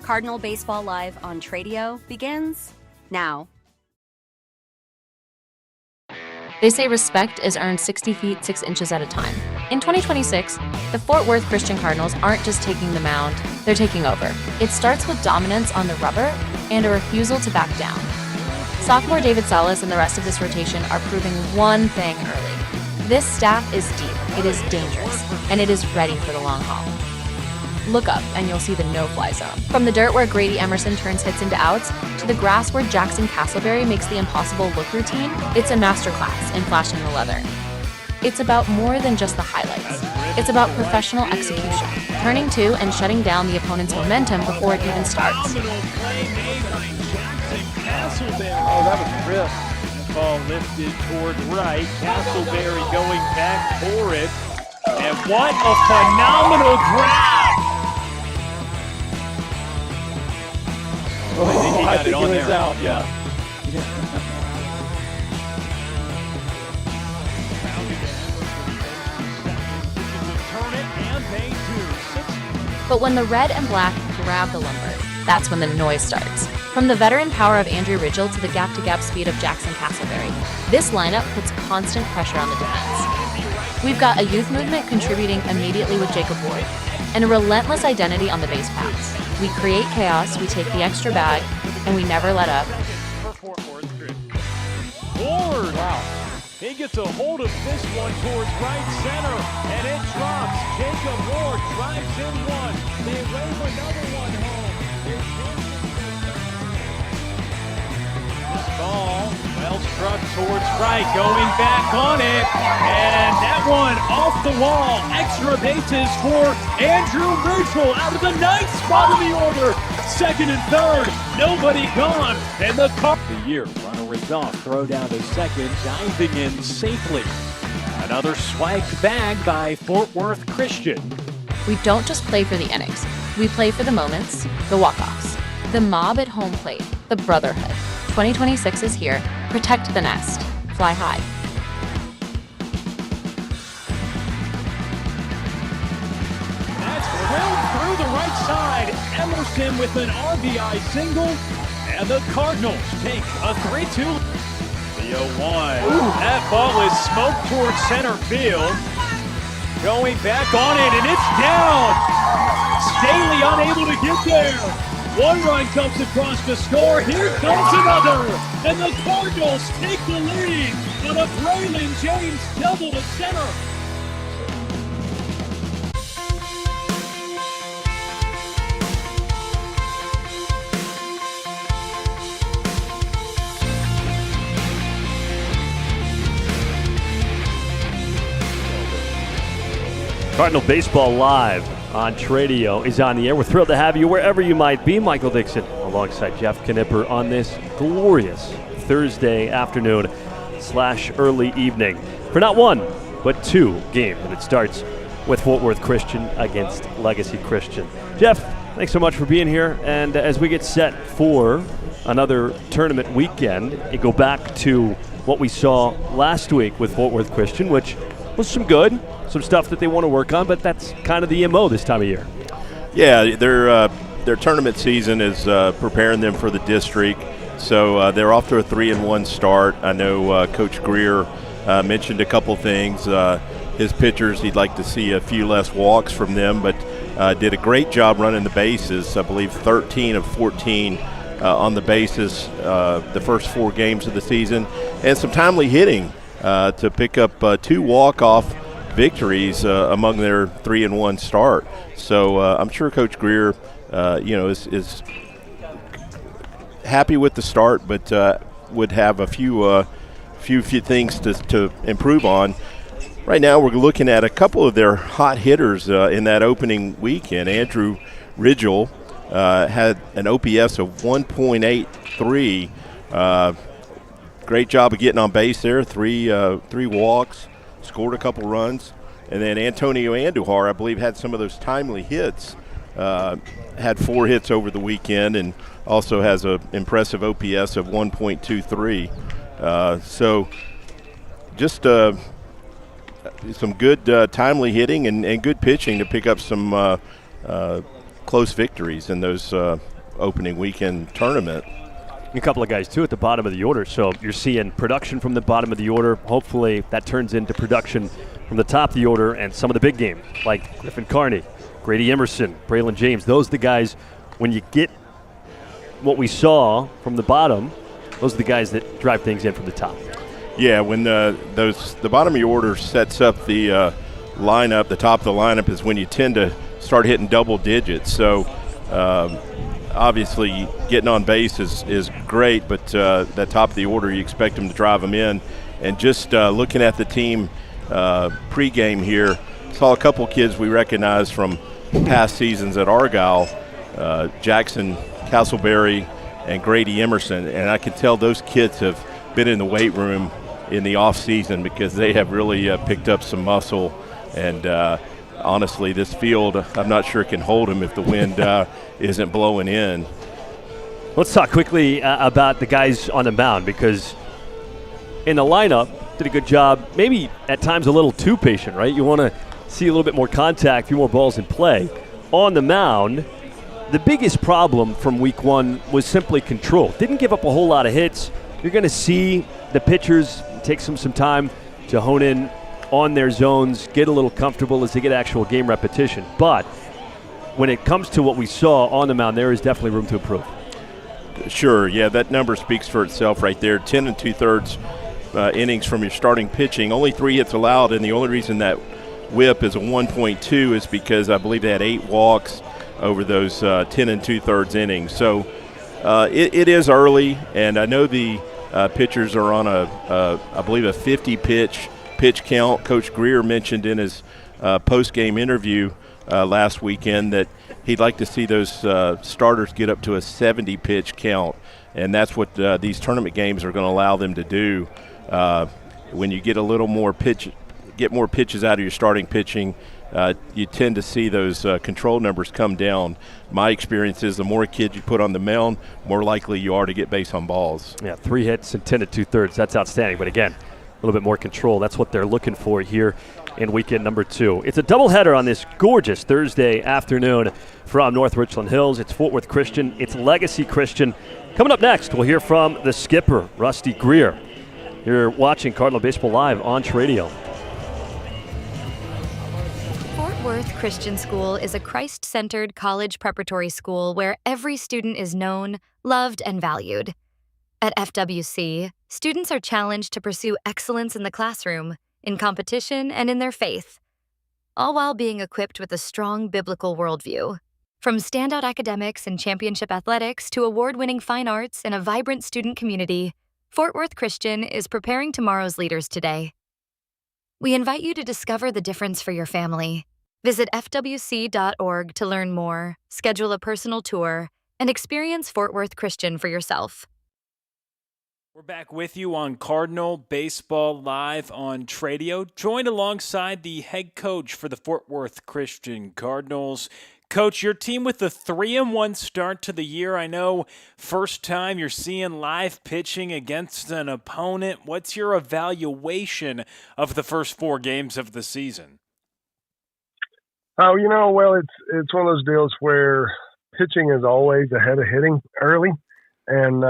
Cardinal Baseball Live on Tradio begins now. They say respect is earned 60 feet, 6 inches at a time. In 2026, the Fort Worth Christian Cardinals aren't just taking the mound, they're taking over. It starts with dominance on the rubber and a refusal to back down. Sophomore David Salas and the rest of this rotation are proving one thing early. This staff is deep, it is dangerous, and it is ready for the long haul. Look up and you'll see the no-fly zone. From the dirt where Grady Emerson turns hits into outs, to the grass where Casselberry makes the impossible look routine, it's a masterclass in flashing the leather. It's about more than just the highlights. It's about professional execution, turning to and shutting down the opponent's momentum before it even starts. Oh, that was crisp. Ball lifted toward right. Casselberry going back for it. And what a phenomenal grab! I think he got it on there. Out. Yeah. But when the red and black grab the lumber, that's when the noise starts. From the veteran power of Andrew Ridgel to the gap-to-gap speed of Casselberry, this lineup puts constant pressure on the defense. We've got a youth movement contributing immediately with Jacob Ward, and a relentless identity on the base paths. We create chaos, we take the extra bag, and we never let up. Ward! Wow. He gets a hold of this one towards right center, and it drops. Jacob Ward drives in one. They wave another one home. This ball, well struck towards right, going back on it, and that one off the wall. Extra bases for Andrew Ridgel out of the ninth spot in the order. Second and third, nobody gone, and the year. Runner is off, throw down to second, diving in safely. Another swiped bag by Fort Worth Christian. We don't just play for the innings. We play for the moments, the walk-offs, the mob at home plate, the brotherhood. 2026 is here. Protect the nest. Fly high. That's drilled through the right side. Emerson with an RBI single. And the Cardinals take a 3-2. The 0-1. That ball is smoked towards center field. Going back on it, and it's down. Staley unable to get there. One run comes across the score. Here comes another. And the Cardinals take the lead on a Braylon James double to center. Cardinal Baseball Live on Tradio is on the air. We're thrilled to have you wherever you might be. Michael Dixon alongside Jeff Knipper on this glorious Thursday afternoon / early evening for not one, but two games. And it starts with Fort Worth Christian against Legacy Christian. Jeff, thanks so much for being here. And as we get set for another tournament weekend, and go back to what we saw last week with Fort Worth Christian, which was some stuff that they want to work on, but that's kind of the MO this time of year. Yeah, their tournament season is preparing them for the district, so they're off to a 3-1 start. I know Coach Greer mentioned a couple things. His pitchers, he'd like to see a few less walks from them, but did a great job running the bases. I believe 13 of 14 on the bases the first 4 games of the season, and some timely hitting to pick up 2 walk-off victories among their 3-1 start. So I'm sure Coach Greer, is happy with the start, but would have a few things to improve on. Right now, we're looking at a couple of their hot hitters in that opening weekend. Andrew Ridgel had an OPS of 1.83. Great job of getting on base there. Three walks. Scored a couple runs, and then Antonio Andujar, I believe, had some of those timely hits. Had 4 hits over the weekend, and also has an impressive OPS of 1.23. So just some good timely hitting and good pitching to pick up some close victories in those opening weekend tournament. A couple of guys, too, at the bottom of the order. So you're seeing production from the bottom of the order. Hopefully that turns into production from the top of the order and some of the big game, like Griffin Carney, Grady Emerson, Braylon James. Those are the guys, when you get what we saw from the bottom, those are the guys that drive things in from the top. Yeah, when the bottom of your order sets up the lineup, the top of the lineup is when you tend to start hitting double digits. So obviously getting on base is great, but that top of the order, you expect them to drive them in. And just looking at the team pregame here, saw a couple kids we recognized from past seasons at Argyle, Jackson Casselberry and Grady Emerson, and I can tell those kids have been in the weight room in the off season because they have really picked up some muscle. And honestly, this field, I'm not sure it can hold them if the wind isn't blowing in. Let's talk quickly about the guys on the mound, because in the lineup, did a good job, maybe at times a little too patient, right? You want to see a little bit more contact, a few more balls in play. On the mound, the biggest problem from week one was simply control. Didn't give up a whole lot of hits. You're going to see the pitchers take some time to hone in on their zones, get a little comfortable as they get actual game repetition. But when it comes to what we saw on the mound, there is definitely room to improve. Sure, yeah, that number speaks for itself right there. 10 2/3 innings from your starting pitching. Only 3 hits allowed, and the only reason that whip is a 1.2 is because I believe they had 8 walks over those 10 2/3 innings. So it is early, and I know the pitchers are on I believe a 50 pitch count. Coach Greer mentioned in his post-game interview last weekend that he'd like to see those starters get up to a 70 pitch count, and that's what these tournament games are going to allow them to do. When you get a little more get more pitches out of your starting pitching, you tend to see those control numbers come down. My experience is the more kids you put on the mound, more likely you are to get base on balls. Yeah, 3 hits and 10 2/3. That's outstanding. But again, a little bit more control. That's what they're looking for here in weekend number 2. It's a doubleheader on this gorgeous Thursday afternoon from North Richland Hills. It's Fort Worth Christian. It's Legacy Christian. Coming up next, we'll hear from the skipper, Rusty Greer. You're watching Cardinal Baseball Live on Radio. Fort Worth Christian School is a Christ-centered college preparatory school where every student is known, loved, and valued. At FWC, students are challenged to pursue excellence in the classroom, in competition, and in their faith, all while being equipped with a strong biblical worldview. From standout academics and championship athletics to award-winning fine arts and a vibrant student community, Fort Worth Christian is preparing tomorrow's leaders today. We invite you to discover the difference for your family. Visit fwc.org to learn more, schedule a personal tour, and experience Fort Worth Christian for yourself. We're back with you on Cardinal Baseball Live on Tradio, joined alongside the head coach for the Fort Worth Christian Cardinals. Coach, your team with a 3-1 start to the year. I know first time you're seeing live pitching against an opponent. What's your evaluation of the first 4 games of the season? Oh, well, it's one of those deals where pitching is always ahead of hitting early, and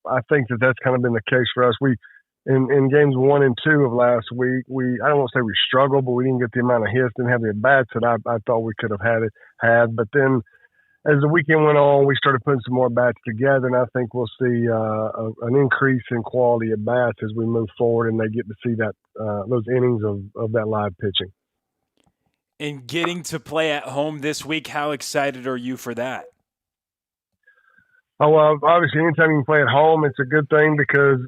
I think that's kind of been the case for us. We in games 1 and 2 of last week, I don't want to say we struggled, but we didn't get the amount of hits, didn't have the at-bats that I thought we could have had. But then as the weekend went on, we started putting some more bats together, and I think we'll see an increase in quality at bats as we move forward, and they get to see that those innings of that live pitching. And getting to play at home this week, how excited are you for that? Oh, well, obviously, anytime you can play at home, it's a good thing because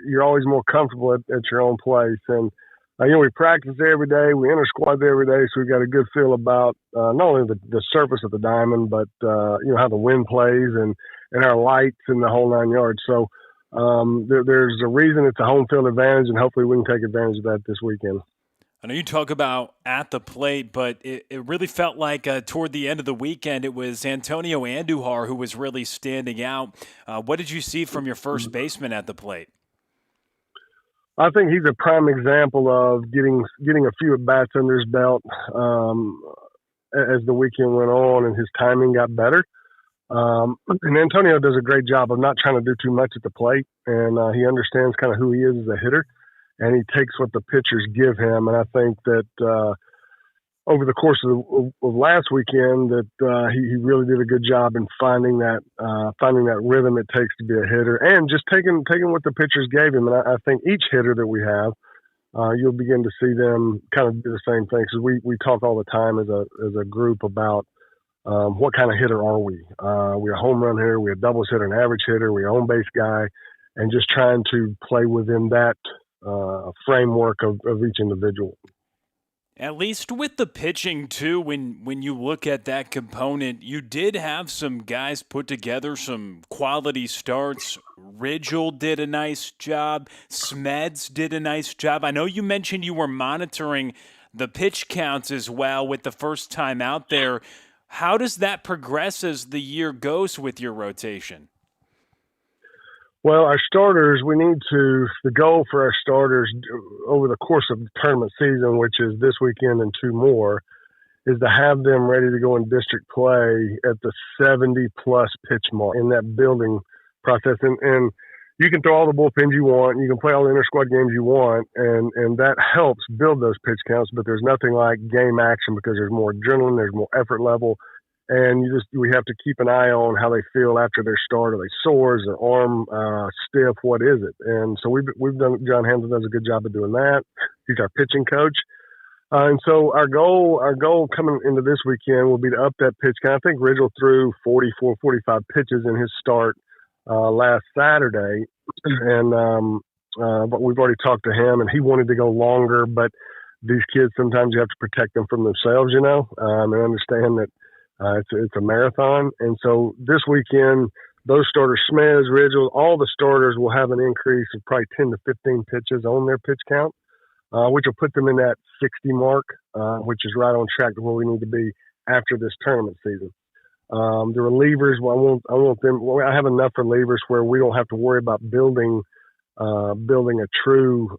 you're always more comfortable at your own place. And, we practice every day. We enter squad every day, so we've got a good feel about not only the surface of the diamond, but, how the wind plays and our lights and the whole 9 yards. So there's a reason it's a home field advantage, and hopefully we can take advantage of that this weekend. I know you talk about at the plate, but it really felt like toward the end of the weekend it was Antonio Andujar who was really standing out. What did you see from your first baseman at the plate? I think he's a prime example of getting a few at-bats under his belt as the weekend went on and his timing got better. And Antonio does a great job of not trying to do too much at the plate, and he understands kind of who he is as a hitter, and he takes what the pitchers give him. And I think that over the course of last weekend, that he really did a good job in finding that rhythm it takes to be a hitter, and just taking what the pitchers gave him. And I think each hitter that we have, you'll begin to see them kind of do the same thing. Because we talk all the time as a group about what kind of hitter are we? We're a home run hitter, we're a doubles hitter, an average hitter, we're a home base guy, and just trying to play within that framework of each individual. At least with the pitching, too, when you look at that component, you did have some guys put together some quality starts. Rigel did a nice job. Smeds did a nice job. I know you mentioned you were monitoring the pitch counts as well with the first time out there. How does that progress as the year goes with your rotation? Well, our starters, the goal for our starters over the course of the tournament season, which is this weekend and 2 more, is to have them ready to go in district play at the 70-plus pitch mark in that building process. And you can throw all the bullpens you want, you can play all the inter-squad games you want, and that helps build those pitch counts, but there's nothing like game action because there's more adrenaline, there's more effort level. And we have to keep an eye on how they feel after their start. Are they sore? Is their arm stiff? What is it? And so we've done. John Hansen does a good job of doing that. He's our pitching coach, and so our goal coming into this weekend will be to up that pitch count. I think Rigel threw 44, 45 pitches in his start last Saturday, and but we've already talked to him, and he wanted to go longer. But these kids, sometimes you have to protect them from themselves, and understand that. It's a marathon. And so this weekend, those starters, Smez, Rigel, all the starters will have an increase of probably 10 to 15 pitches on their pitch count, which will put them in that 60 mark, which is right on track to where we need to be after this tournament season. The relievers, I want them. I have enough relievers where we don't have to worry about building a true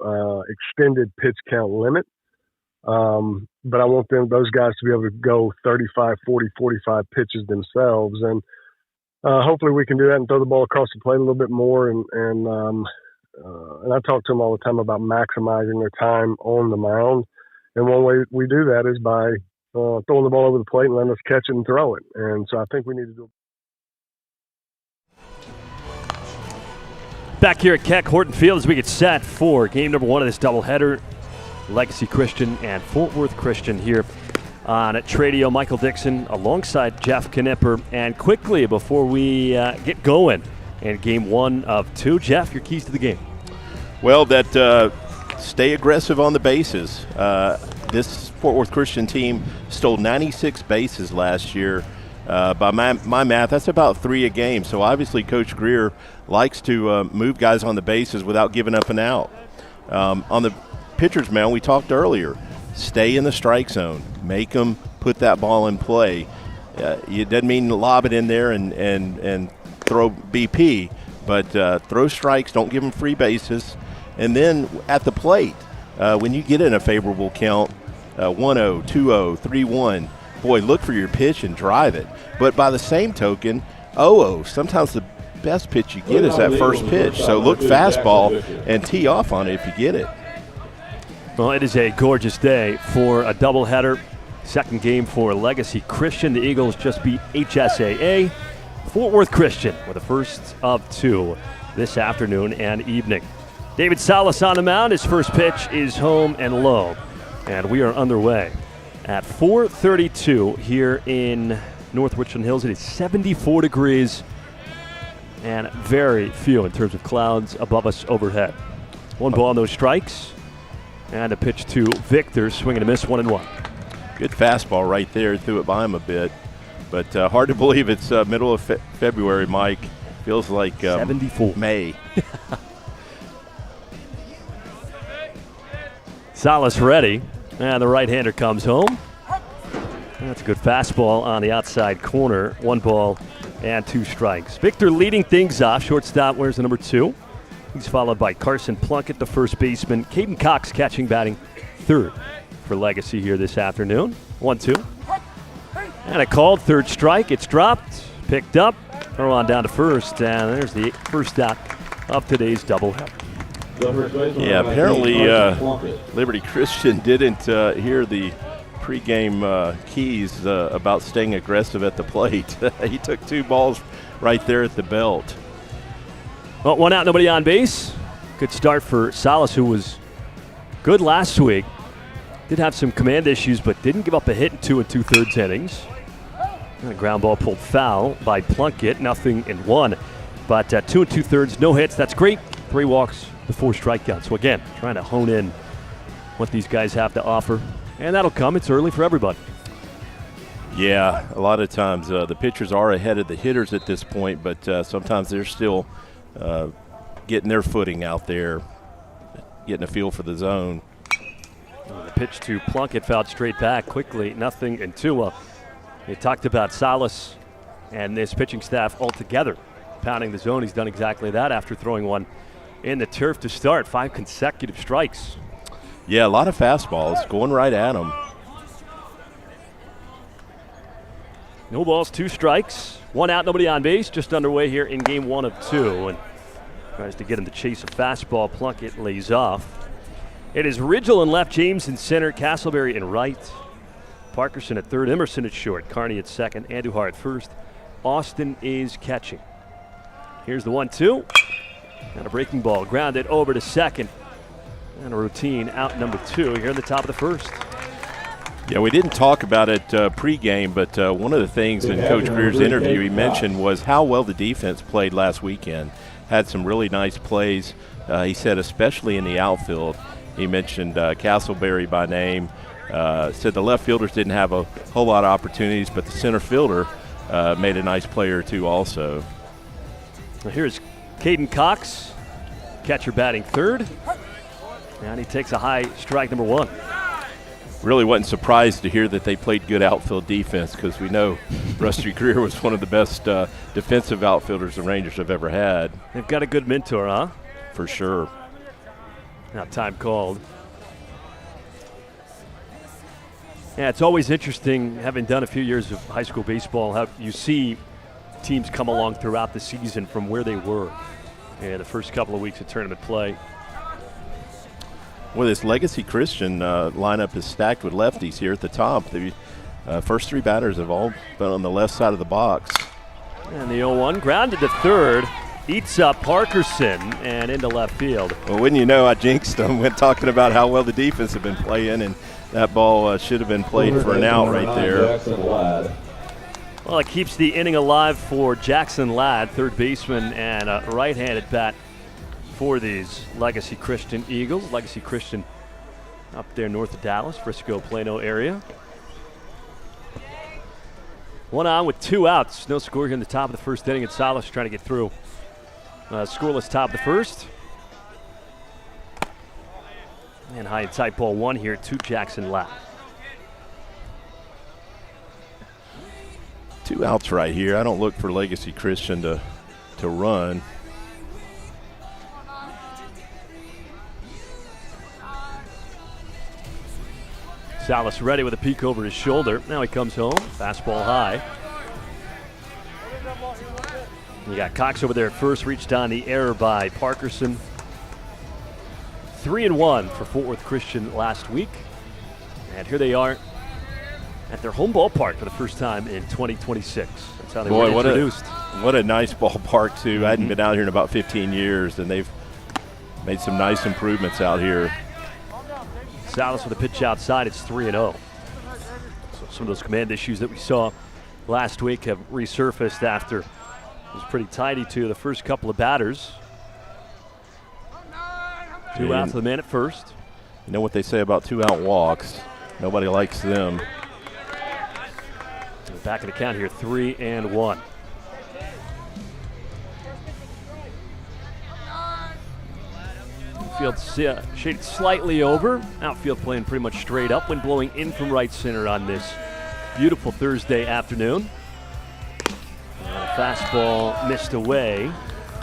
extended pitch count limit. But I want those guys to be able to go 35, 40, 45 pitches themselves. And hopefully we can do that and throw the ball across the plate a little bit more. And I talk to them all the time about maximizing their time on the mound. And one way we do that is by throwing the ball over the plate and letting us catch it and throw it. And so I think we need to do. Back here at Keck Horton Field as we get set for game number 1 of this doubleheader. Legacy Christian and Fort Worth Christian here on Tradio. Michael Dixon alongside Jeff Knipper. And quickly, before we get going in game 1 of 2, Jeff, your keys to the game. Well, stay aggressive on the bases. This Fort Worth Christian team stole 96 bases last year. By my math, that's about 3 a game. So obviously Coach Greer likes to move guys on the bases without giving up an out. On the pitcher's mound, we talked earlier, stay in the strike zone, make them put that ball in play. It doesn't mean lob it in there and throw BP, but throw strikes, don't give them free bases. And then at the plate, when you get in a favorable count, 1-0, 2-0, 3-1, boy, look for your pitch and drive it. But by the same token, 0-0, sometimes the best pitch you get is that first pitch. So look fastball and tee off on it if you get it. Well, it is a gorgeous day for a doubleheader. Second game for Legacy Christian. The Eagles just beat HSAA. Fort Worth Christian with the first of 2 this afternoon and evening. David Salas on the mound. His first pitch is home and low. And we are underway at 4:32 here in North Richland Hills. It is 74 degrees and very few in terms of clouds above us overhead. 1 ball, no strikes. And a pitch to Victor, swing and a miss, 1-1. Good fastball right there, threw it by him a bit. But hard to believe it's middle of February, Mike. Feels like 74. May. Salace ready, and the right-hander comes home. That's a good fastball on the outside corner. 1 ball and 2 strikes. Victor leading things off. Shortstop wears the number 2. He's followed by Carson Plunkett, the first baseman. Caden Cox catching, batting third for Legacy here this afternoon. 1-2. And a called third strike. It's dropped, picked up, throw on down to first, and there's the first out of today's doubleheader. Yeah, apparently Liberty Christian didn't hear the pregame keys about staying aggressive at the plate. He took 2 balls right there at the belt. Well, 1 out, nobody on base. Good start for Salace, who was good last week. Did have some command issues, but didn't give up a hit in 2 2/3 innings. And a ground ball pulled foul by Plunkett, 0-1. But 2 2/3, no hits. That's great. 3 walks, the 4 strikeouts. So again, trying to hone in what these guys have to offer. And that'll come. It's early for everybody. Yeah, a lot of times the pitchers are ahead of the hitters at this point, but sometimes they're still getting their footing out there, getting a feel for the zone. The pitch to Plunkett fouled straight back quickly, 0-2. You talked about Salace and this pitching staff altogether pounding the zone. He's done exactly that after throwing one in the turf to start. 5 consecutive strikes. Yeah, a lot of fastballs going right at him. No balls, 2 strikes. 1 out, nobody on base. Just underway here in game 1 of 2. And tries to get him to chase a fastball. Plunkett lays off. It is Ridgel in left, James in center, Casselberry in right. Parkerson at third, Emerson at short, Carney at second, Andujar at first. Austin is catching. Here's the 1-2. And a breaking ball grounded over to second. And a routine out number 2 here in the top of the first. Yeah, we didn't talk about it pregame, but one of the things in Coach Greer's interview he mentioned was how well the defense played last weekend. Had some really nice plays. He said especially in the outfield. He mentioned Casselberry by name. Said the left fielders didn't have a whole lot of opportunities, but the center fielder made a nice play or 2 also. Well, here's Caden Cox, catcher batting third. And he takes a high strike number 1. Really wasn't surprised to hear that they played good outfield defense because we know Rusty Greer was one of the best defensive outfielders the Rangers have ever had. They've got a good mentor, huh? For sure. Now time called. Yeah, it's always interesting, having done a few years of high school baseball, how you see teams come along throughout the season from where they were in the first couple of weeks of tournament play. Well, this Legacy Christian lineup is stacked with lefties here at the top. The first 3 batters have all been on the left side of the box. And the 0-1 grounded to third. Eats up Parkerson and into left field. Well, wouldn't you know, I jinxed them when talking about how well the defense had been playing, and that ball should have been played for an out right there. Well, it keeps the inning alive for Jackson Ladd, third baseman, and a right-handed bat for these Legacy Christian Eagles. Legacy Christian up there north of Dallas, Frisco, Plano area. 1 on with 2 outs. No score here in the top of the first inning, and Salace trying to get through. Scoreless top of the first. And high and tight ball 1 here to Jackson Ladd. 2 outs right here. I don't look for Legacy Christian to run. Salace ready with a peek over his shoulder. Now he comes home. Fastball high. You got Cox over there at first. Reached on the error by Parkerson. 3-1 for Fort Worth Christian last week. And here they are at their home ballpark for the first time in 2026. That's how they were introduced. What a nice ballpark, too. I hadn't been out here in about 15 years, and they've made some nice improvements out here. Salace with a pitch outside. It's 3-0. So some of those command issues that we saw last week have resurfaced after it was pretty tidy to the first couple of batters. 2 outs to the man at first. You know what they say about 2-out walks. Nobody likes them. Back in the count here, 3-1. Infield shaded slightly over. Outfield playing pretty much straight up. Wind blowing in from right center on this beautiful Thursday afternoon. And a fastball missed away.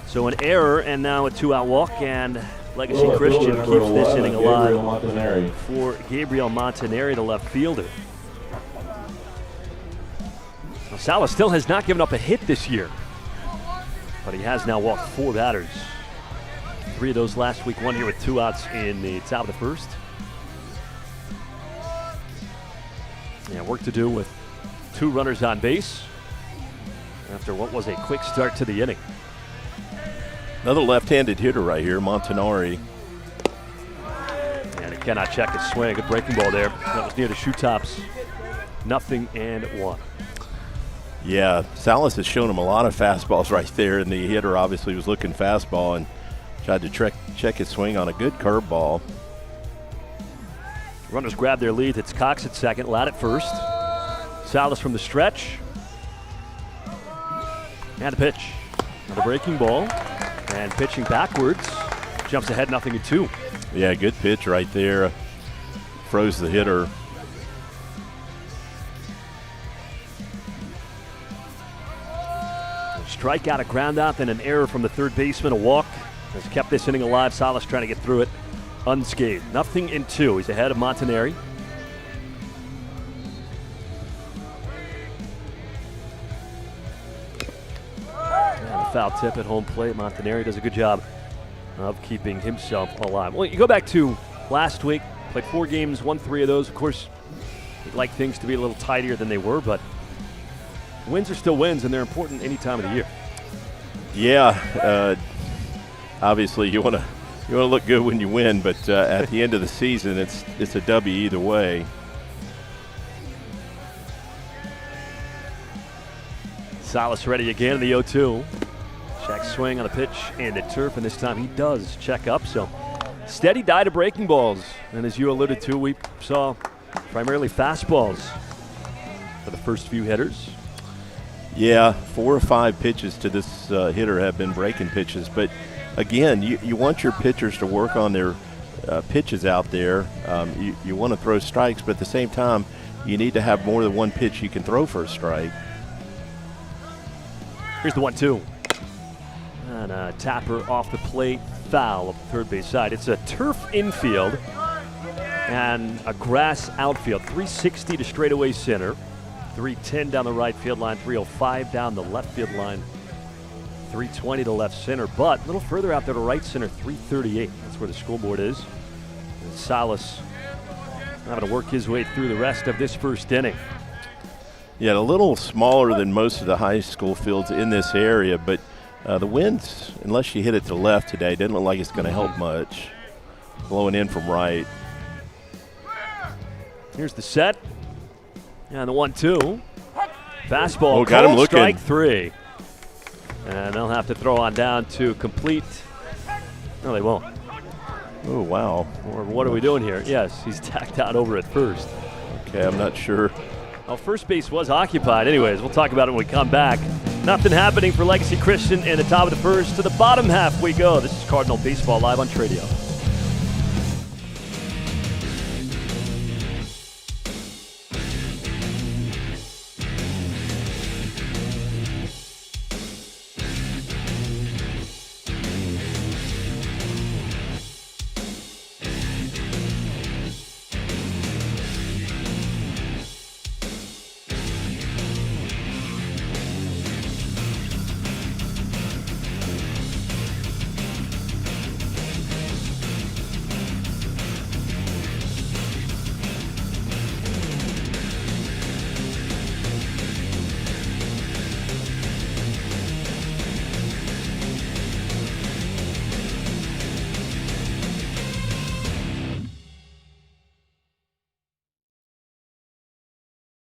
So an error and now a 2-out walk, and Legacy Christian keeps this inning alive for Gabriel Montanari, the left fielder. Well, Salace still has not given up a hit this year, but he has now walked 4 batters. 3 of those last week, 1 here with 2 outs in the top of the first. Yeah, work to do with 2 runners on base after what was a quick start to the inning. Another left-handed hitter right here, Montanari. And he cannot check his swing. Good breaking ball there. That was near the shoe tops. 0-1. Yeah, Salace has shown him a lot of fastballs right there, and the hitter obviously was looking fastball and tried to check his swing on a good curveball. Runners grab their lead. It's Cox at second, Ladd at first. Salace from the stretch. And a pitch. Another breaking ball. And pitching backwards. Jumps ahead 0-2. Yeah, good pitch right there. Froze the hitter. A strikeout, a ground out, then an error from the third baseman, a walk. Has kept this inning alive. Salace trying to get through it unscathed. 0-2. He's ahead of Montanari. Foul tip at home plate. Montanari does a good job of keeping himself alive. Well, you go back to last week, played 4 games, won 3 of those. Of course, you'd like things to be a little tidier than they were, but wins are still wins, and they're important any time of the year. Yeah, obviously you want to look good when you win, but at the end of the season, it's a W either way. Salace ready again in the 0-2. Check swing on the pitch and the turf, and this time he does check up. So steady diet of breaking balls. And as you alluded to, we saw primarily fastballs for the first few hitters. Yeah, 4 or 5 pitches to this hitter have been breaking pitches. But again, you want your pitchers to work on their pitches out there. You want to throw strikes, but at the same time, you need to have more than one pitch you can throw for a strike. Here's the 1-2. And a tapper off the plate, foul up the third base side. It's a turf infield and a grass outfield. 360 to straightaway center, 310 down the right field line, 305 down the left field line, 320 to left center, but a little further out there to right center, 338. That's where the scoreboard is. And Salace having to work his way through the rest of this first inning. Yeah, a little smaller than most of the high school fields in this area, but the winds, unless you hit it to the left today, doesn't look like it's going to help much. Blowing in from right. Here's the set. And the 1-2. Fastball, oh, got him looking. Strike 3. And they'll have to throw on down to complete. No, they won't. Oh, wow. Or what are we doing here? Yes, he's tacked out over at first. Okay, I'm not sure. Well, first base was occupied. Anyways, we'll talk about it when we come back. Nothing happening for Legacy Christian in the top of the first. To the bottom half we go. This is Cardinal Baseball live on Tradio.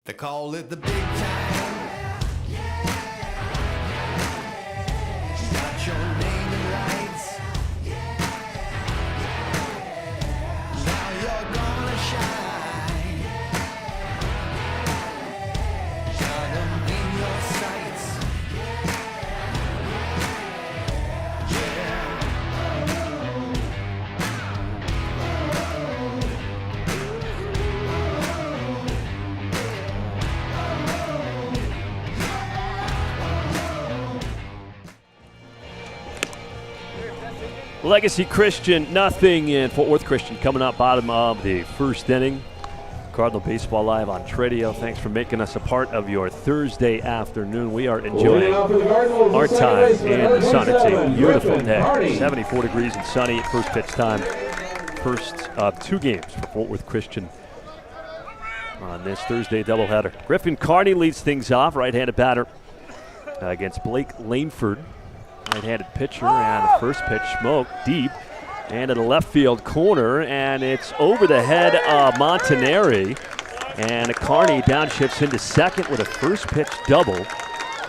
They call it the big time. Got your name in lights. Now you're gonna shine. Got them in your sights. Legacy Christian, nothing, in Fort Worth Christian coming up bottom of the first inning. Cardinal Baseball Live on Tradio. Thanks for making us a part of your Thursday afternoon. We are enjoying our time in the sun. It's a beautiful day, 74 degrees and sunny at first pitch time. First of 2 games for Fort Worth Christian on this Thursday doubleheader. Griffin Carney leads things off, right-handed batter against Blake Langford. Right-handed pitcher, and the first pitch smoked deep and to the left field corner, and it's over the head of Montanari, and Carney downshifts into second with a first pitch double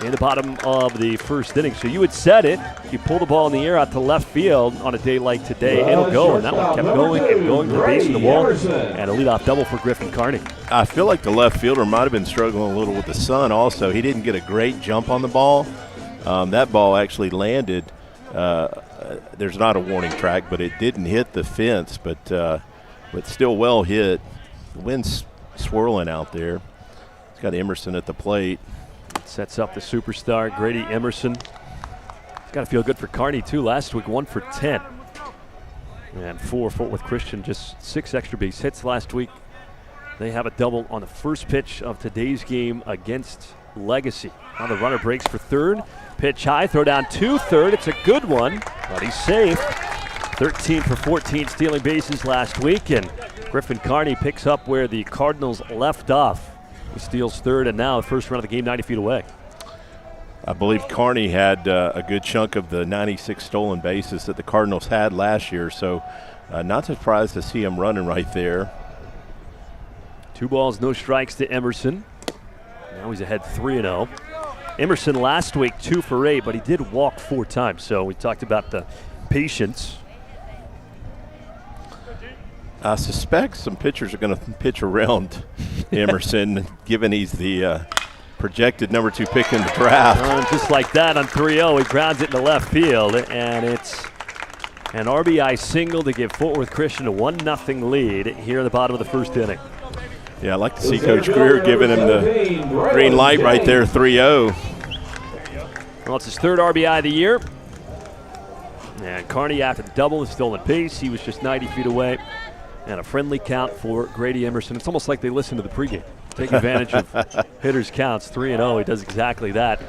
in the bottom of the first inning. So you had said it, you pull the ball in the air out to left field on a day like today, it'll go, and that one kept going and going to the base of the wall, and a leadoff double for Griffin Carney. I feel like the left fielder might have been struggling a little with the sun also. He didn't get a great jump on the ball. That ball actually landed. There's not a warning track, but it didn't hit the fence, but still well hit. The wind's swirling out there. It's got Emerson at the plate. Sets up the superstar, Grady Emerson. It's got to feel good for Carney, too. Last week, 1 for 10. And for Fort Worth Christian, just 6 extra base hits last week. They have a double on the first pitch of today's game against Legacy. Now the runner breaks for third. Pitch high, throw down to third. It's a good one, but he's safe. 13 for 14 stealing bases last week, and Griffin Carney picks up where the Cardinals left off. He steals third, and now the first run of the game 90 feet away. I believe Carney had a good chunk of the 96 stolen bases that the Cardinals had last year, so not surprised to see him running right there. 2 balls, no strikes to Emerson. Now he's ahead 3-0. Emerson last week 2 for 8, but he did walk 4 times, so we talked about the patience. I suspect some pitchers are going to pitch around Emerson, given he's the projected number 2 pick in the draft. Just like that on 3-0, he grounds it in the left field, and it's an RBI single to give Fort Worth Christian a 1-0 lead here in the bottom of the first inning. Yeah, I'd like to see Coach Greer giving him the green light right there, 3-0. Well, it's his 3rd RBI of the year. And Carney, after the double, is stolen base. He was just 90 feet away. And a friendly count for Grady Emerson. It's almost like they listen to the pregame. Take advantage of hitters' counts. 3-0, he does exactly that.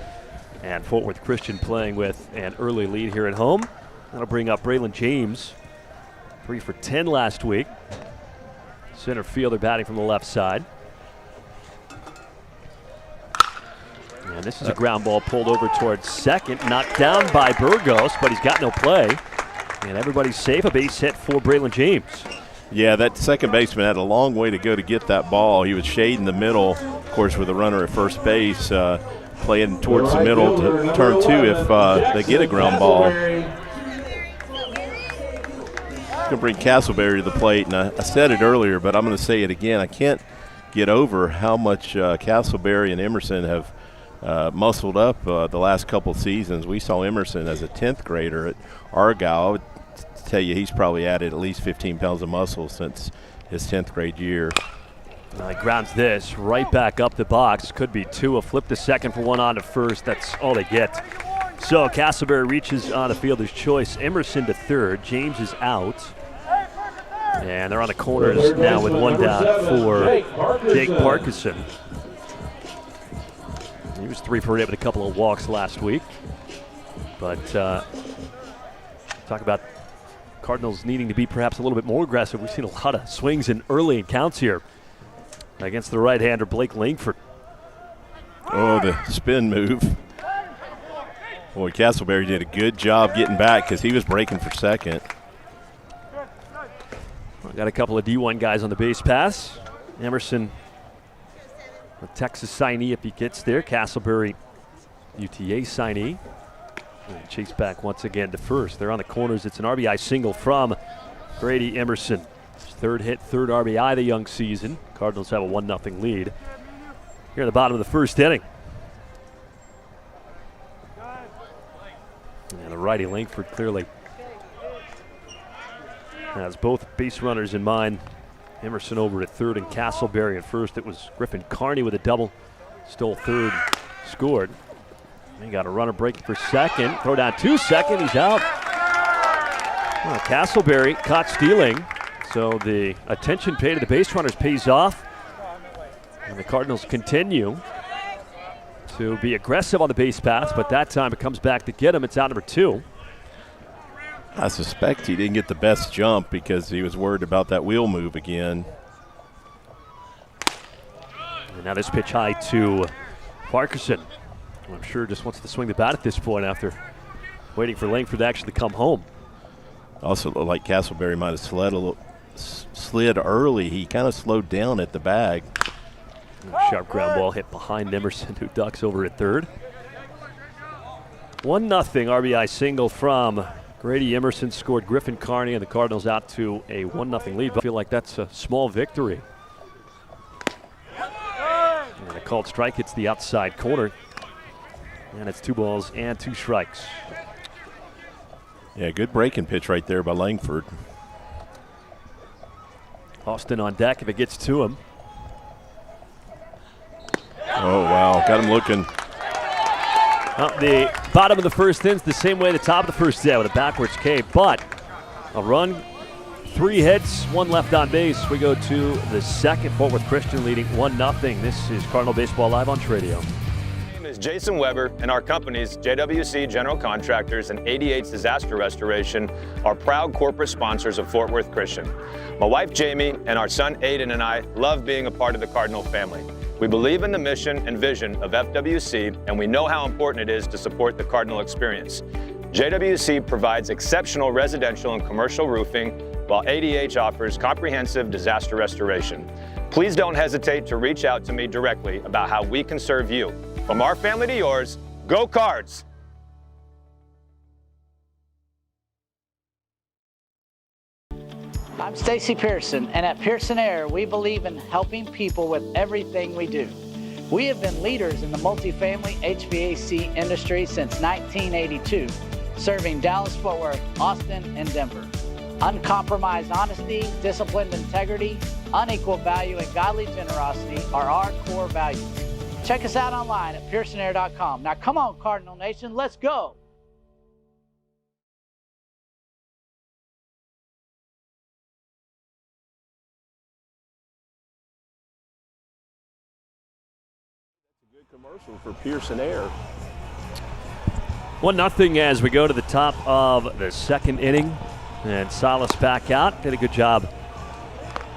And Fort Worth Christian playing with an early lead here at home. That'll bring up Braylon James. 3 for 10 last week. Center fielder batting from the left side. And this is a ground ball pulled over towards second. Knocked down by Burgos, but he's got no play. And everybody's safe. A base hit for Braylon James. Yeah, that second baseman had a long way to go to get that ball. He was shading the middle, of course, with a runner at first base, playing towards the middle to turn 2 if they get a ground ball. Going to bring Casselberry to the plate, and I said it earlier, but I'm going to say it again. I can't get over how much Casselberry and Emerson have muscled up the last couple seasons. We saw Emerson as a 10th grader at Argyle. I would tell you he's probably added at least 15 pounds of muscle since his 10th grade year. He grounds this right back up the box. Could be 2. A flip to second for 1 on to first. That's all they get. So Casselberry reaches on the fielder's choice. Emerson to third. James is out. And they're on the corners now with 1 down for Jake Parkerson. He was 3 for 8 with a couple of walks last week. But talk about Cardinals needing to be perhaps a little bit more aggressive. We've seen a lot of swings in early counts here against the right-hander Blake Langford. Oh, the spin move. Boy, Casselberry did a good job getting back because he was breaking for second. Got a couple of D1 guys on the base pass. Emerson, a Texas signee if he gets there. Casselberry, UTA signee. And chase back once again to first. They're on the corners. It's an RBI single from Grady Emerson. His 3rd hit, 3rd RBI of the young season. Cardinals have a 1-0 lead here in the bottom of the first inning. And the righty Langford clearly has both base runners in mind. Emerson over at third and Casselberry at first. It was Griffin Carney with a double. Stole third, scored. He got a runner breaking for second. Throw down to second, he's out. Casselberry caught stealing. So the attention paid to the base runners pays off. And the Cardinals continue to be aggressive on the base paths, but that time it comes back to get him. It's out number 2. I suspect he didn't get the best jump because he was worried about that wheel move again. And now this pitch high to Parkerson. I'm sure just wants to swing the bat at this point after waiting for Langford to actually come home. Also looked like Casselberry might have slid early. He kind of slowed down at the bag. Sharp ground ball hit behind Emerson, who ducks over at third. 1-0 RBI single from Grady Emerson, scored Griffin Carney, and the Cardinals out to a 1-0 lead. I feel like that's a small victory. And a called strike hits the outside corner. And it's 2 balls and 2 strikes. Yeah, good breaking pitch right there by Langford. Austin on deck if it gets to him. Oh, wow. Got him looking. The bottom of the first inning's the same way the top of the first did with a backwards K, but a run, 3 hits, 1 left on base. We go to the second. Fort Worth Christian leading 1-0. This is Cardinal Baseball Live on Tradio. My name is Jason Weber, and our companies, JWC General Contractors and 88's Disaster Restoration, are proud corporate sponsors of Fort Worth Christian. My wife Jamie and our son Aiden and I love being a part of the Cardinal family. We believe in the mission and vision of FWC, and we know how important it is to support the Cardinal experience. JWC provides exceptional residential and commercial roofing, while ADH offers comprehensive disaster restoration. Please don't hesitate to reach out to me directly about how we can serve you. From our family to yours, go Cards! I'm Stacy Pearson, and at Pearson Air, we believe in helping people with everything we do. We have been leaders in the multifamily HVAC industry since 1982, serving Dallas, Fort Worth, Austin, and Denver. Uncompromised honesty, disciplined integrity, unequal value, and godly generosity are our core values. Check us out online at pearsonair.com. Now come on, Cardinal Nation, let's go! Commercial for Pearson Air. 1-0 as we go to the top of the second inning. And Salace back out. Did a good job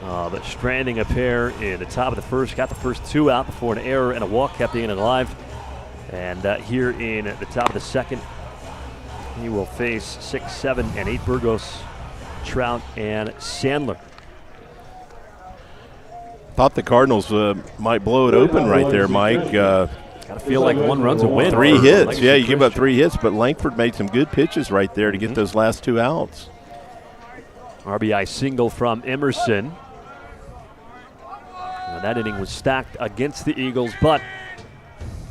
of stranding a pair in the top of the first. Got the first 2 out before an error and a walk kept the inning alive. And here in the top of the second, he will face 6, 7, and 8 Burgos, Trout, and Sandler. Thought the Cardinals might blow it open right there, Mike. Gotta feel like 1 run's a win. 3 hits. Yeah, you give up 3 hits, but Langford made some good pitches right there to get those last 2 outs. RBI single from Emerson. And that inning was stacked against the Eagles, but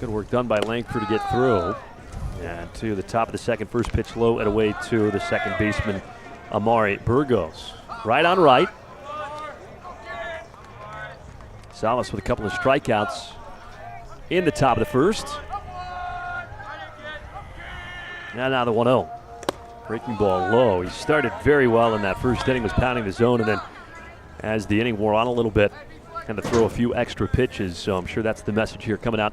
good work done by Langford to get through. And to the top of the second, first pitch low and away to the second baseman, Amari Burgos. Right on right. Salace with a couple of strikeouts in the top of the first. And now the 1-0. Breaking ball low. He started very well in that first inning, was pounding the zone, and then as the inning wore on a little bit, had to throw a few extra pitches. So I'm sure that's the message here coming out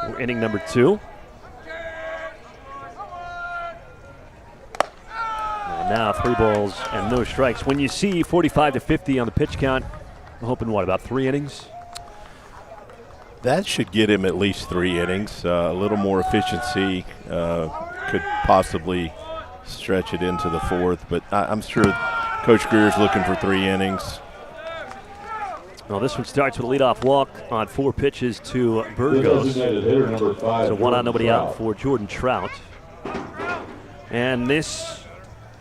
for inning number 2. And now 3 balls and no strikes. When you see 45 to 50 on the pitch count, I'm hoping, what, about 3 innings? That should get him at least 3 innings. A little more efficiency could possibly stretch it into the 4th, but I'm sure Coach Greer's looking for 3 innings. Well, this one starts with a leadoff walk on 4 pitches to Burgos. So 1 out, nobody out for Jordan Trout. And this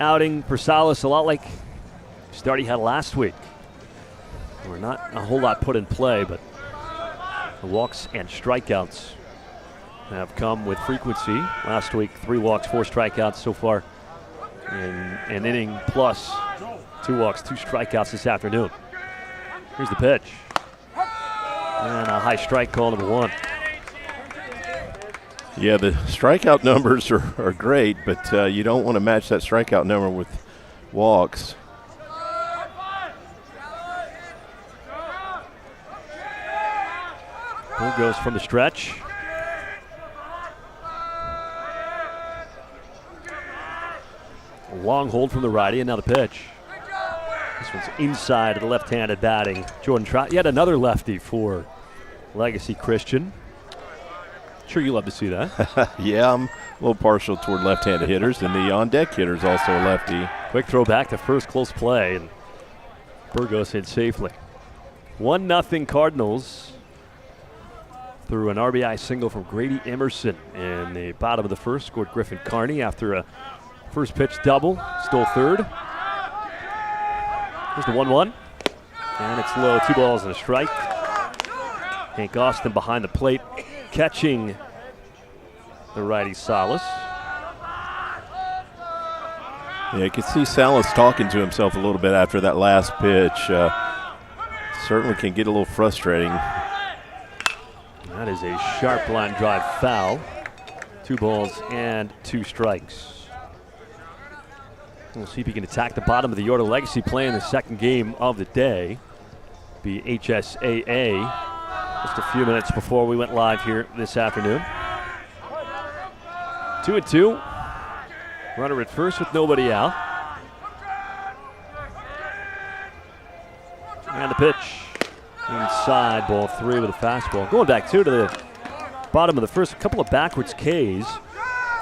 outing for Salace, a lot like the start he had last week. We're not a whole lot put in play, but the walks and strikeouts have come with frequency. Last week, 3 walks, 4 strikeouts so far in an inning, plus 2 walks, 2 strikeouts this afternoon. Here's the pitch. And a high strike call, number 1. Yeah, the strikeout numbers are great, but you don't want to match that strikeout number with walks. He goes from the stretch. A long hold from the righty, and now the pitch. This one's inside of the left-handed batting. Jordan Trout, yet another lefty for Legacy Christian. Sure, you love to see that. Yeah, I'm a little partial toward left-handed hitters, and the on-deck hitter's also a lefty. Quick throw back to first, close play, and Burgos in safely. 1-0 Cardinals through an RBI single from Grady Emerson in the bottom of the first. Scored Griffin Carney after a first pitch double. Stole third. Here's the 1-1. And it's low, 2 balls and a strike. Hank Austin behind the plate, catching the righty Salace. Yeah, you can see Salas talking to himself a little bit after that last pitch. Certainly can get a little frustrating. That is a sharp line drive foul. 2 balls and 2 strikes. We'll see if he can attack the bottom of the order. Legacy playing the second game of the day. Be HSAA. Just a few minutes before we went live here this afternoon. 2-2. Runner at first with nobody out. And the pitch. Inside, ball 3 with a fastball. Going back to the bottom of the first, a couple of backwards Ks.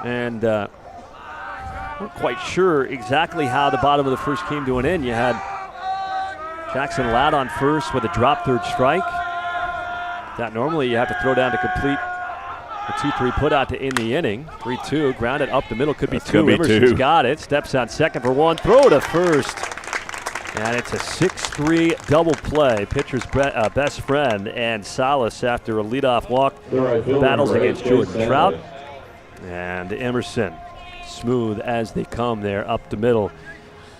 And we're quite sure exactly how the bottom of the first came to an end. You had Jackson Ladd on first with a drop third strike. That normally you have to throw down to complete a 2-3 put out to end the inning. 3-2, grounded up the middle, could be That's 2. Be Emerson's 2. got it, steps on second for 1, throw to first. And it's a 6-3 double play. Pitcher's best friend and Salace after a leadoff walk. Battles against Jordan Trout. And Emerson, smooth as they come there up the middle.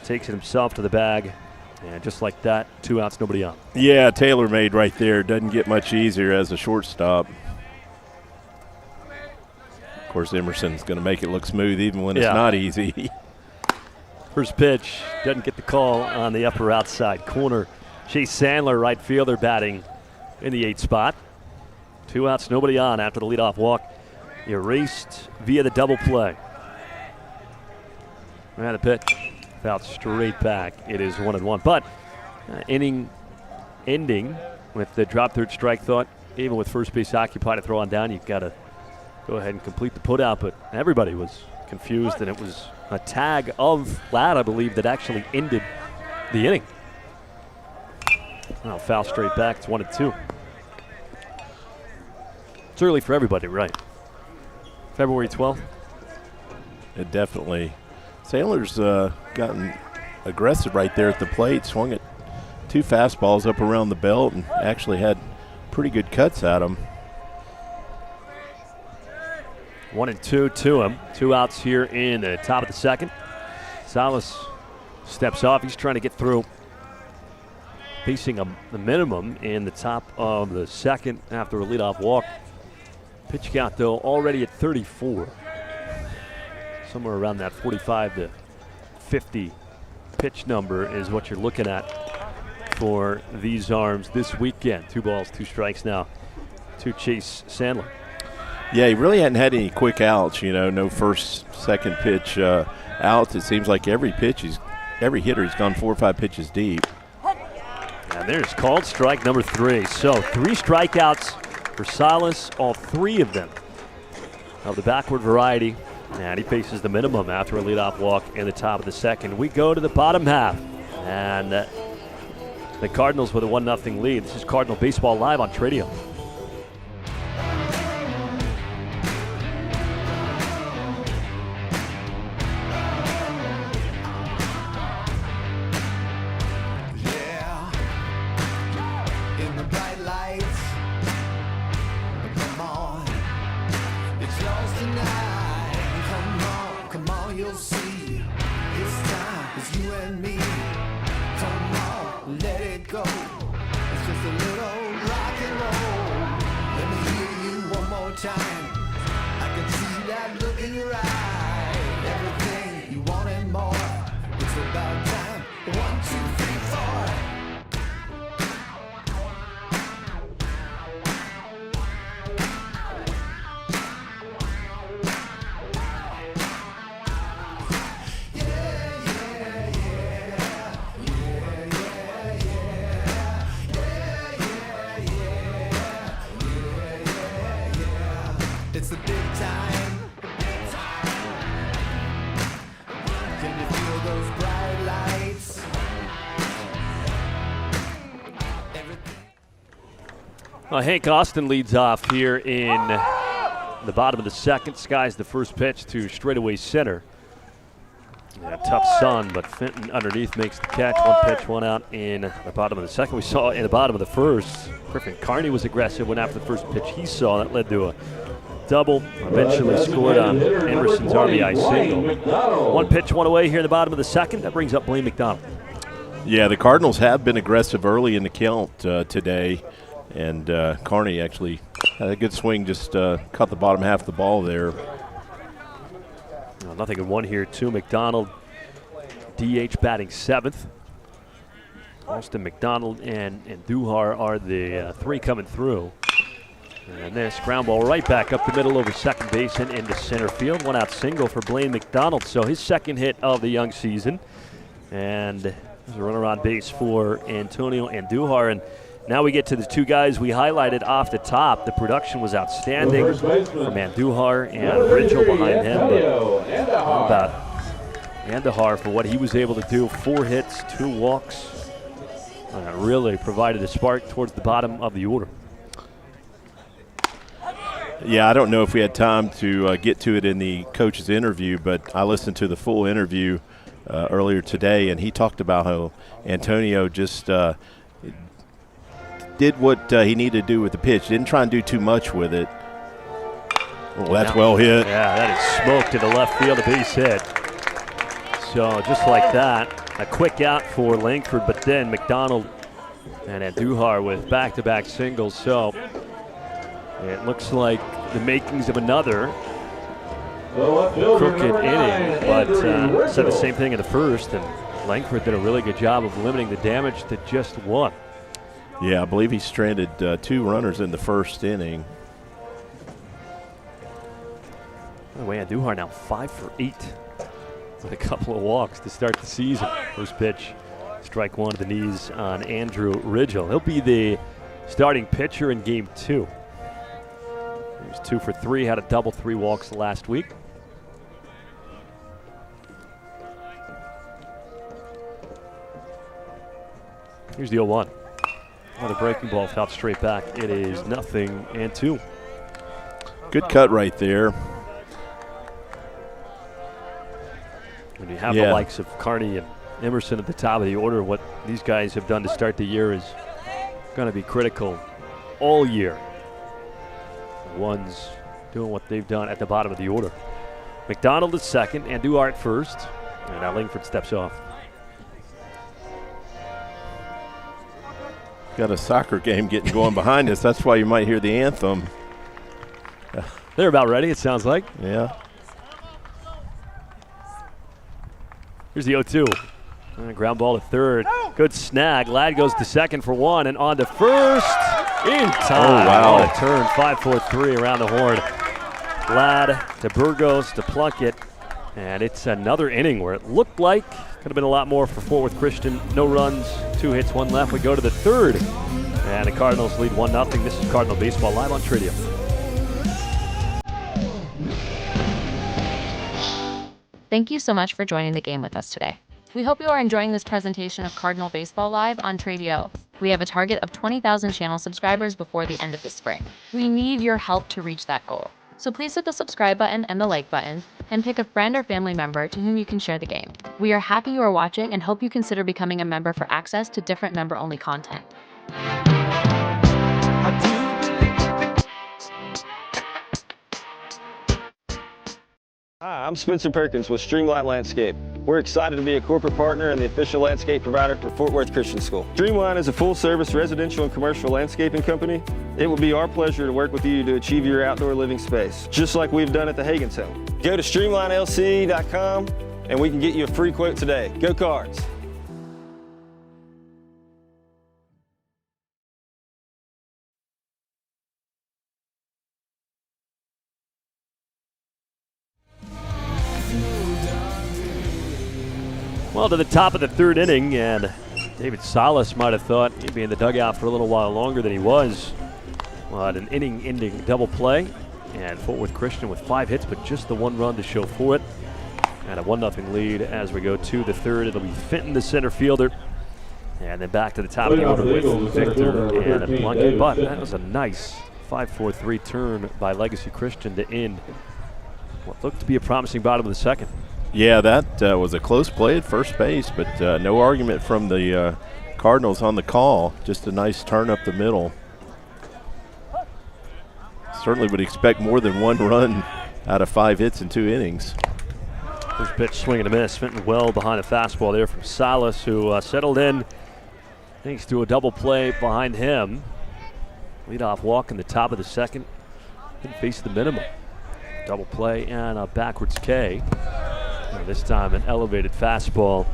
Takes it himself to the bag. And just like that, 2 outs, nobody on. Yeah, tailor-made right there. Doesn't get much easier as a shortstop. Of course, Emerson's going to make it look smooth even when it's not easy. First pitch, doesn't get the call on the upper outside corner. Chase Sandler, right fielder, batting in the 8th spot. 2 outs, nobody on after the leadoff walk. Erased via the double play. And the pitch. Fouled straight back. It is 1-1. But inning ending with the drop third strike. Thought even with first base occupied to throw on down, you've got to go ahead and complete the put out. But everybody was confused, and it was a tag of Ladd, I believe, that actually ended the inning. Well, foul straight back. It's 1-2. It's early for everybody, right? February 12th. It definitely. Sandler's gotten aggressive right there at the plate, swung at 2 fastballs up around the belt and actually had pretty good cuts at him. 1-2 to him. 2 outs here in the top of the second. Salace steps off. He's trying to get through. Facing the minimum in the top of the second after a leadoff walk. Pitch count, though, already at 34. Somewhere around that 45 to 50 pitch number is what you're looking at for these arms this weekend. 2 balls, 2 strikes now to Chase Sandler. Yeah, he really hadn't had any quick outs, no first, second pitch outs. It seems like every hitter he's gone 4 or 5 pitches deep. And there's called strike number 3. So 3 strikeouts for Salace, all 3 of them of the backward variety. And he faces the minimum after a leadoff walk in the top of the second. We go to the bottom half. And the Cardinals with a 1-0 lead. This is Cardinal Baseball Live on Tradio. It's the big time. Can you feel those bright lights? Hank Austin leads off here in the bottom of the second. Skies the first pitch to straightaway center. Yeah, tough sun, but Fenton underneath makes the catch. One pitch, one out in the bottom of the second. We saw in the bottom of the first, Griffin Carney was aggressive, went after the first pitch he saw. That led to a double. Eventually scored on Emerson's RBI single. One pitch, one away here in the bottom of the second. That brings up Blaine McDonald. Yeah, the Cardinals have been aggressive early in the count today. And Carney actually had a good swing, just cut the bottom half of the ball there. Nothing in one here, too. McDonald, DH batting seventh. Austin, McDonald, and Duhar are the three coming through. And this ground ball right back up the middle over second base and into center field. One out single for Blaine McDonald. So his second hit of the young season. And there's a runner on base for Antonio Andujar. And now we get to the two guys we highlighted off the top. The production was outstanding from Andujar and Ridgel behind him. But how about Andujar for what he was able to do? 4 hits, 2 walks. Really provided a spark towards the bottom of the order. Yeah, I don't know if we had time to get to it in the coach's interview, but I listened to the full interview earlier today, and he talked about how Antonio just did what he needed to do with the pitch. Didn't try and do too much with it. Well, that's well hit. Yeah, that is smoked to the left field, a base hit. So just like that, a quick out for Langford, but then McDonald and Andujar with back-to-back singles. So it looks like the makings of another crooked inning, but said the same thing in the first, and Langford did a really good job of limiting the damage to just 1. Yeah, I believe he stranded 2 runners in the first inning. By the way, Andujar now 5 for 8 with a couple of walks to start the season. First pitch, strike 1 to the knees on Andrew Ridgel. He'll be the starting pitcher in game 2. He was 2 for 3, had a double, 3 walks last week. Here's the 0-1. The breaking ball fouled straight back. It is 0-2. Good cut right there. When you have the likes of Carney and Emerson at the top of the order, what these guys have done to start the year is going to be critical all year. The ones doing what they've done at the bottom of the order. McDonald at second, Andujar at first, and now Langford steps off. Got a soccer game getting going behind us. That's why you might hear the anthem. They're about ready, it sounds like. Yeah. Here's the 0-2. And ground ball to third. Good snag. Ladd goes to second for 1 and on to first in time. Oh, wow. What a turn. 5-4-3 around the horn. Ladd to Burgos to Plunkett. And it's another inning where it looked like could have been a lot more for Fort Worth Christian. No runs, 2 hits, 1 left. We go to the third. And the Cardinals lead 1-0. This is Cardinal Baseball live on Tradio. Thank you so much for joining the game with us today. We hope you are enjoying this presentation of Cardinal Baseball Live on Tradio. We have a target of 20,000 channel subscribers before the end of the spring. We need your help to reach that goal. So please hit the subscribe button and the like button, and pick a friend or family member to whom you can share the game. We are happy you are watching and hope you consider becoming a member for access to different member-only content. Hi, I'm Spencer Perkins with Streamline Landscape. We're excited to be a corporate partner and the official landscape provider for Fort Worth Christian School. Streamline is a full-service residential and commercial landscaping company. It will be our pleasure to work with you to achieve your outdoor living space, just like we've done at the Hagen's home. Go to streamlinelc.com and we can get you a free quote today. Go Cards! Well, to the top of the third inning, and David Salas might have thought he'd be in the dugout for a little while longer than he was. Well, an inning-ending double play And Fort Worth Christian with 5 hits, but just the 1 run to show for it. And a 1-0 lead as we go to the third. It'll be Fenton, the center fielder. And then back to the top of the order with Victor and Plunkett. But that was a nice 5-4-3 turn by Legacy Christian to end what looked to be a promising bottom of the second. Yeah, that was a close play at first base, but no argument from the Cardinals on the call. Just a nice turn up the middle. Certainly would expect more than 1 run out of 5 hits in 2 innings. First pitch, swing and a miss. Fenton well behind the fastball there from Salace, who settled in thanks to a double play behind him. Leadoff walk in the top of the second. Didn't face the minimum. Double play and a backwards K. And this time an elevated fastball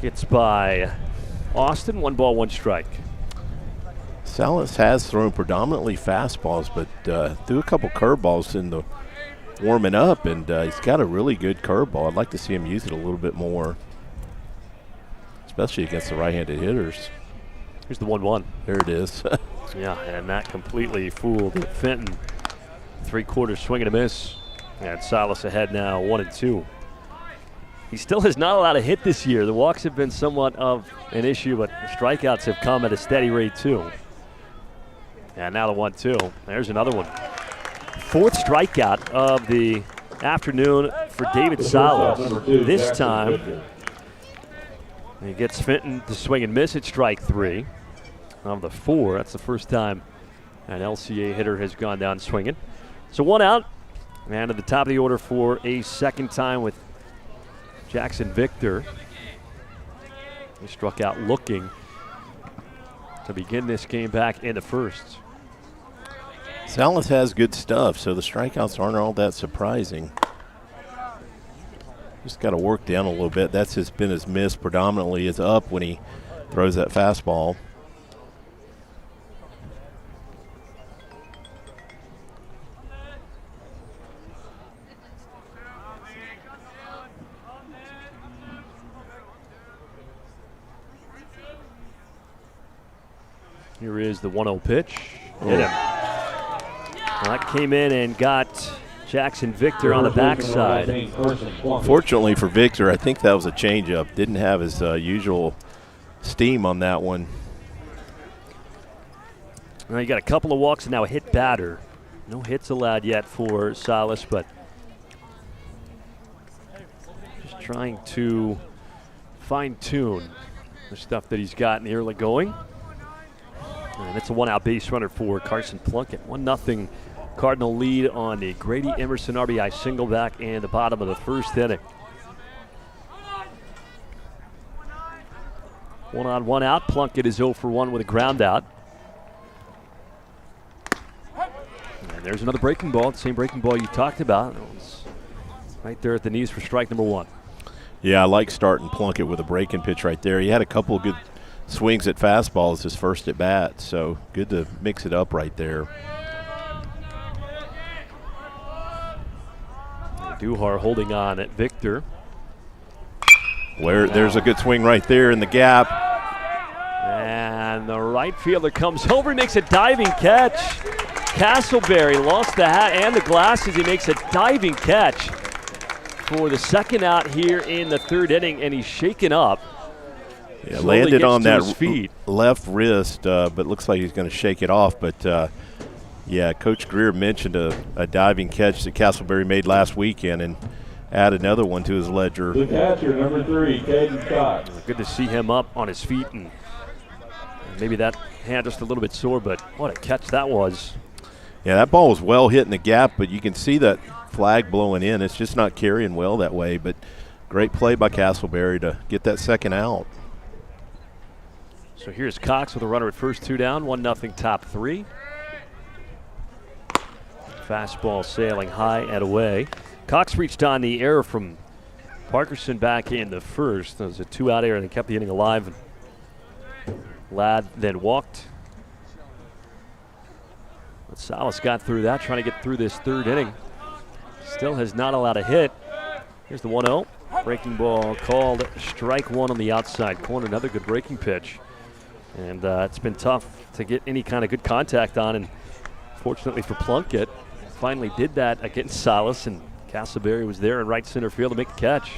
gets by Austin. 1 ball, 1 strike. Salace has thrown predominantly fastballs, but threw a couple curveballs in the warming up, and he's got a really good curveball. I'd like to see him use it a little bit more, especially against the right-handed hitters. Here's the 1-1. There it is. Yeah, and that completely fooled Fenton. 3/4 swing and a miss. And Salace ahead now, 1-2. He still has not allowed a hit this year. The walks have been somewhat of an issue, but the strikeouts have come at a steady rate too. And now the 1-2. There's another one. 4th strikeout of the afternoon for David Salas. This time, he gets Fenton to swing and miss at strike 3. Of the 4, that's the first time an LCA hitter has gone down swinging. So 1 out, and at the top of the order for a second time with Jackson Victor. He struck out looking to begin this game back in the first. Salace has good stuff, so the strikeouts aren't all that surprising. Just got to work down a little bit. That's been his miss predominantly, is up when he throws that fastball. Here is the 1-0 pitch. Hit him. Well, that came in and got Jackson Victor on the backside. Fortunately for Victor, I think that was a changeup. Didn't have his usual steam on that one. Now you got a couple of walks and now a hit batter. No hits allowed yet for Salace, but just trying to fine-tune the stuff that he's got in the early going. And it's a 1-out base runner for Carson Plunkett. 1-0 Cardinal lead on the Grady Emerson RBI single back in the bottom of the first inning. 1 on, 1 out. Plunkett is 0 for 1 with a ground out. And there's another breaking ball, the same breaking ball you talked about. It's right there at the knees for strike number 1. Yeah, I like starting Plunkett with a breaking pitch right there. He had a couple of good swings at fastballs his first at bat, so good to mix it up right there. Duhar holding on at Victor. There's a good swing right there in the gap. And the right fielder comes over, makes a diving catch. Casselberry lost the hat and the glasses. He makes a diving catch for the second out here in the third inning, and he's shaken up. Yeah, landed on that left wrist, but looks like he's going to shake it off. But, yeah, Coach Greer mentioned a diving catch that Casselberry made last weekend and add another one to his ledger. The catcher, number 3, Caden Cox. Good to see him up on his feet, and maybe that hand just a little bit sore, but what a catch that was. Yeah, that ball was well hit in the gap, but you can see that flag blowing in. It's just not carrying well that way, but great play by Casselberry to get that second out. So here's Cox with a runner at first, 2 down, 1-0 top 3. Fastball sailing high and away. Cox reached on the error from Parkerson back in the first. That was a 2-out error and kept the inning alive. Ladd then walked. But Salas got through that, trying to get through this third inning. Still has not allowed a hit. Here's the 1-0. Breaking ball called strike 1 on the outside corner. Another good breaking pitch. And it's been tough to get any kind of good contact on. And fortunately for Plunkett, finally did that against Salace, and Casselberry was there in right center field to make the catch.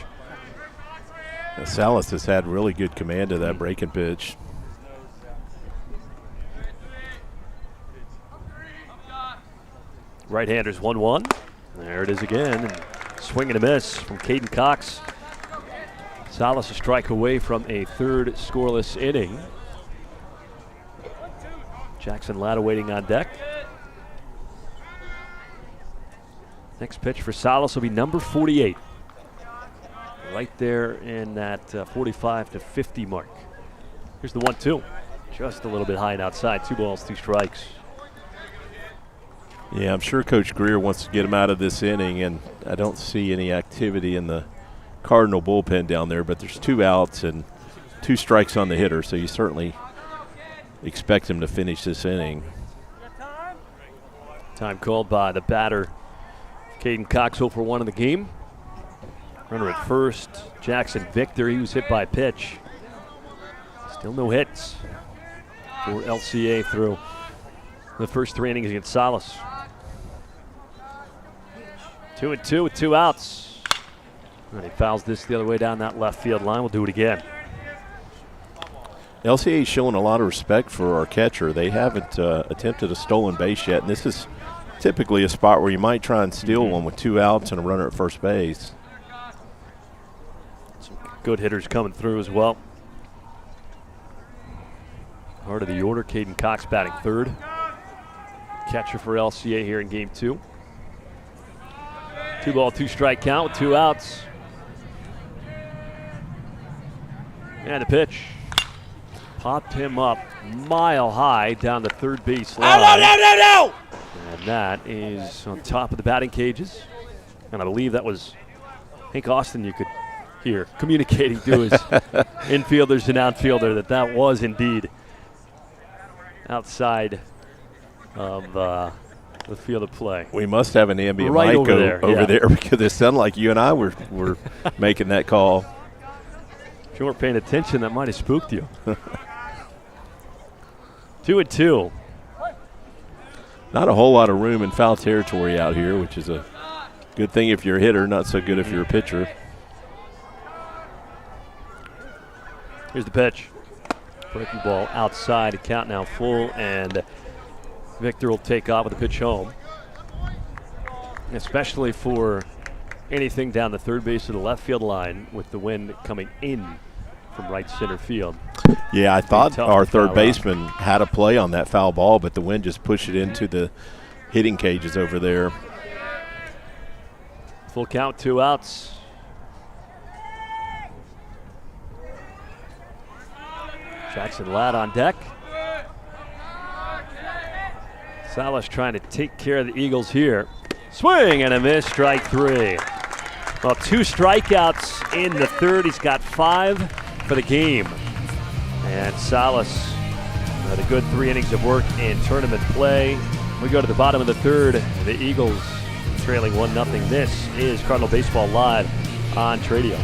Salace has had really good command of that breaking pitch. Right-handers 1-1. There it is again. And swing and a miss from Caden Cox. Salace a strike away from a third scoreless inning. Jackson Latta waiting on deck. Next pitch for Salace will be number 48. Right there in that 45 to 50 mark. Here's the 1-2. Just a little bit high and outside. 2 balls, 2 strikes. Yeah, I'm sure Coach Greer wants to get him out of this inning, and I don't see any activity in the Cardinal bullpen down there, but there's 2 outs and 2 strikes on the hitter, so you certainly expect him to finish this inning. Time called by the batter, Caden Cox, 0 for 1 in the game. Runner at first, Jackson Victor. He was hit by a pitch. Still no hits for LCA through the first 3 innings against Salace. 2-2 with 2 outs. And he fouls this the other way down that left field line. We'll do it again. LCA is showing a lot of respect for our catcher. They haven't attempted a stolen base yet, and this is typically a spot where you might try and steal one with 2 outs and a runner at first base. Some good hitters coming through as well. Heart of the order, Caden Cox batting third. Catcher for LCA here in game 2. 2 ball, 2 strike count with 2 outs. And the pitch. Popped him up mile high down the third base line. No! And that is on top of the batting cages. And I believe that was Hank Austin, you could hear communicating to his infielders and outfielder that was indeed outside of the field of play. We must have an ambient right mic over there because it sounded like you and I were making that call. If you weren't paying attention, that might have spooked you. 2-2. Not a whole lot of room in foul territory out here, which is a good thing if you're a hitter, not so good if you're a pitcher. Here's the pitch. Breaking ball outside, a count now full, and Victor will take off with a pitch home. Especially for anything down the third base of the left field line with the wind coming in from right center field. Yeah, I thought our third baseman had a play on that foul ball, but the wind just pushed it into the hitting cages over there. Full count, 2 outs. Jackson Ladd on deck. Salas trying to take care of the Eagles here. Swing and a miss, strike 3. Well, 2 strikeouts in the third. He's got 5 for the game. And Salas had a good 3 innings of work in tournament play. We go to the bottom of the third. The Eagles trailing 1-0. This is Cardinal Baseball Live on Tradio.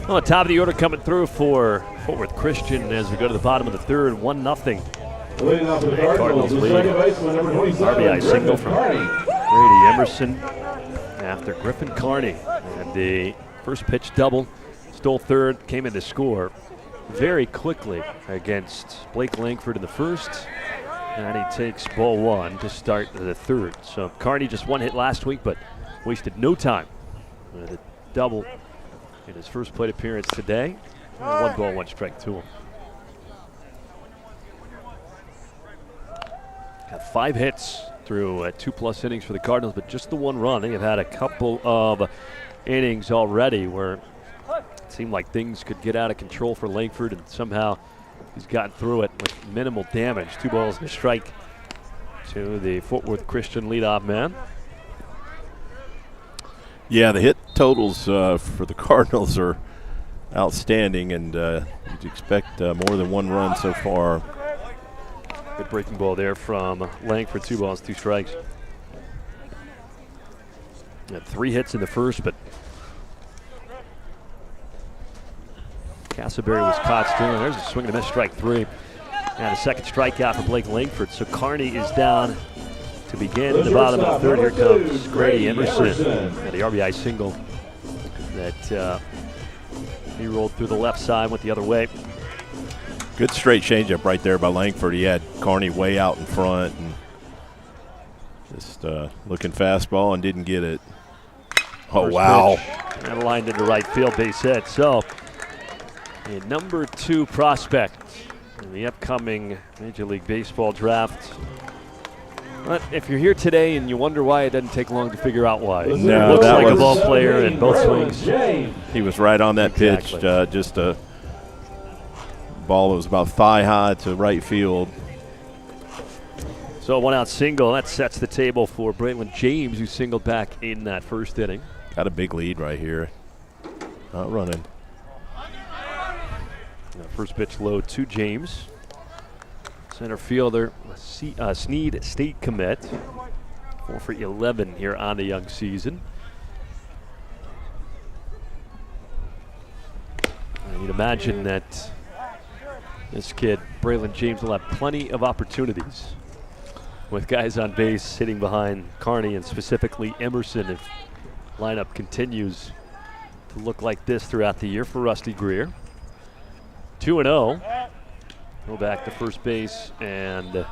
On top of the order coming through for Fort Worth Christian as we go to the bottom of the third, 1-0. Cardinals lead. RBI single from Grady Emerson after Griffin Carney. And the first pitch double, stole third, came in to score very quickly against Blake Langford in the first. And he takes ball one to start the third. So Carney just one hit last week, but wasted no time with a double in his first plate appearance today. 1 ball, 1 strike to him. Got 5 hits through 2+ innings for the Cardinals, but just the 1 run. They have had a couple of innings already where it seemed like things could get out of control for Langford, and somehow he's gotten through it with minimal damage. 2 balls and a strike to the Fort Worth Christian leadoff man. Yeah, the hit totals for the Cardinals are outstanding, and you'd expect more than 1 run so far. Good breaking ball there from Langford. 2 balls, 2 strikes. Had 3 hits in the first, but Casselberry was caught stealing. There's a swing and a miss, strike 3. And a second strikeout for Blake Langford. So Carney is down to begin the bottom of the third. Here comes Grady Emerson. And the RBI single that he rolled through the left side, went the other way. Good straight changeup right there by Langford. He had Carney way out in front and just looking fastball and didn't get it. Oh, First wow. Pitch, and lined into right field, base hit. So a number 2 prospect in the upcoming Major League Baseball draft. But if you're here today and you wonder why, it doesn't take long to figure out why. No, looks that like a was ball player in both swings. He was right on that Exactly. pitch, just a ball that was about thigh high to right field. So a 1-out single. That sets the table for Braylon James, who singled back in that first inning. Got a big lead right here. Not running. First pitch low to James. Center fielder, Snead State commit. 4 for 11 here on the young season. And you'd imagine that this kid, Braylon James, will have plenty of opportunities with guys on base sitting behind Carney and specifically Emerson if lineup continues to look like this throughout the year for Rusty Greer. 2-0. Go back to first base, and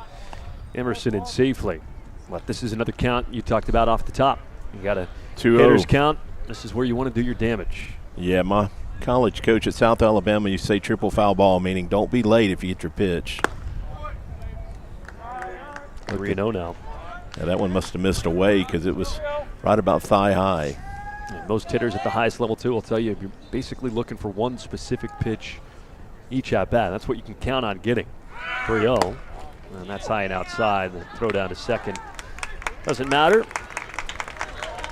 Emerson in safely. But this is another count you talked about off the top. You got a 2-0 hitter's count. This is where you want to do your damage. Yeah, my college coach at South Alabama used to say triple foul ball, meaning don't be late if you get your pitch. 3-0 now. Yeah, that one must have missed away because it was right about thigh high. And most hitters at the highest level, too, will tell you you're basically looking for one specific pitch each at bat. That's what you can count on getting. 3-0. And that's high and outside. The throw down to second doesn't matter.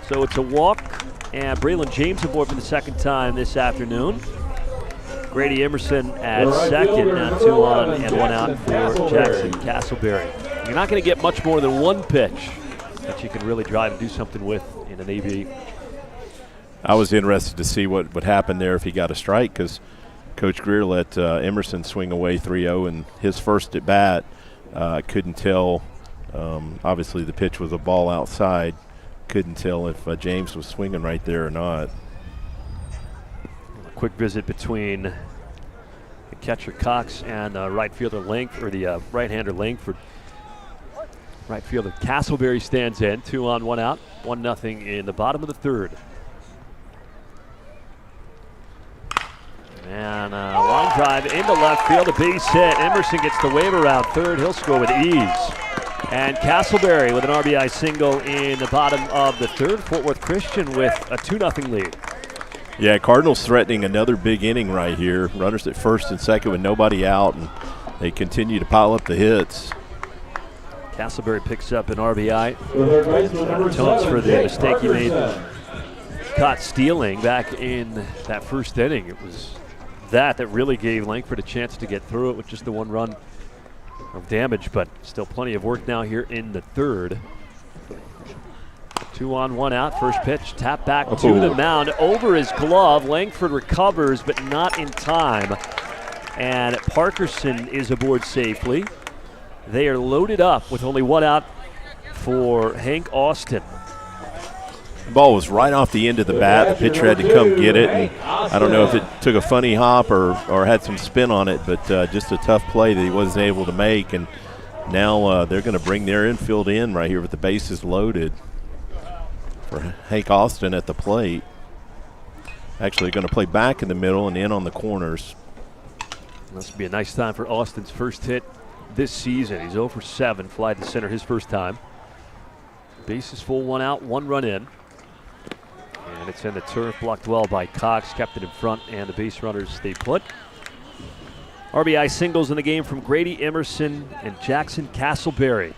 So it's a walk. And Braylon James aboard for the second time this afternoon. Grady Emerson at second. Now 2 on and 1 out for Jackson Casselberry. You're not going to get much more than one pitch that you can really drive and do something with in an AB. I was interested to see what would happen there if he got a strike because Coach Greer let Emerson swing away 3-0 in his first at bat. Couldn't tell. Obviously, the pitch was a ball outside. Couldn't tell if James was swinging right there or not. A quick visit between the catcher Cox and right fielder Langford, or the right-hander Langford. Right fielder Casselberry stands in. 2 on, 1 out. 1-0 in the bottom of the third. And a line drive into left field, a base hit. Emerson gets the wave around third. He'll score with ease. And Casselberry with an RBI single in the bottom of the third. Fort Worth Christian with a 2-0 lead. Yeah, Cardinals threatening another big inning right here. Runners at first and second with nobody out, and they continue to pile up the hits. Casselberry picks up an RBI. Atones for the mistake he made. Caught stealing back in that first inning. It was that really gave Langford a chance to get through it with just the 1 run of damage, but still plenty of work now here in the third. 2 on, 1 out. First pitch, tap back to the mound, over his glove. Langford recovers, but not in time. And Parkerson is aboard safely. They are loaded up with only 1 out for Hank Austin. The ball was right off the end of the bat. The pitcher had to come get it. And I don't know if it took a funny hop or had some spin on it, but just a tough play that he wasn't able to make. And now they're going to bring their infield in right here with the bases loaded for Hank Austin at the plate. Actually going to play back in the middle and in on the corners. This would be a nice time for Austin's first hit this season. He's 0 for 7, fly to center his first time. Bases full, 1 out, 1 run in. And it's in the turf, blocked well by Cox, kept it in front, and the base runners stay put. RBI singles in the game from Grady Emerson and Jackson Casselberry.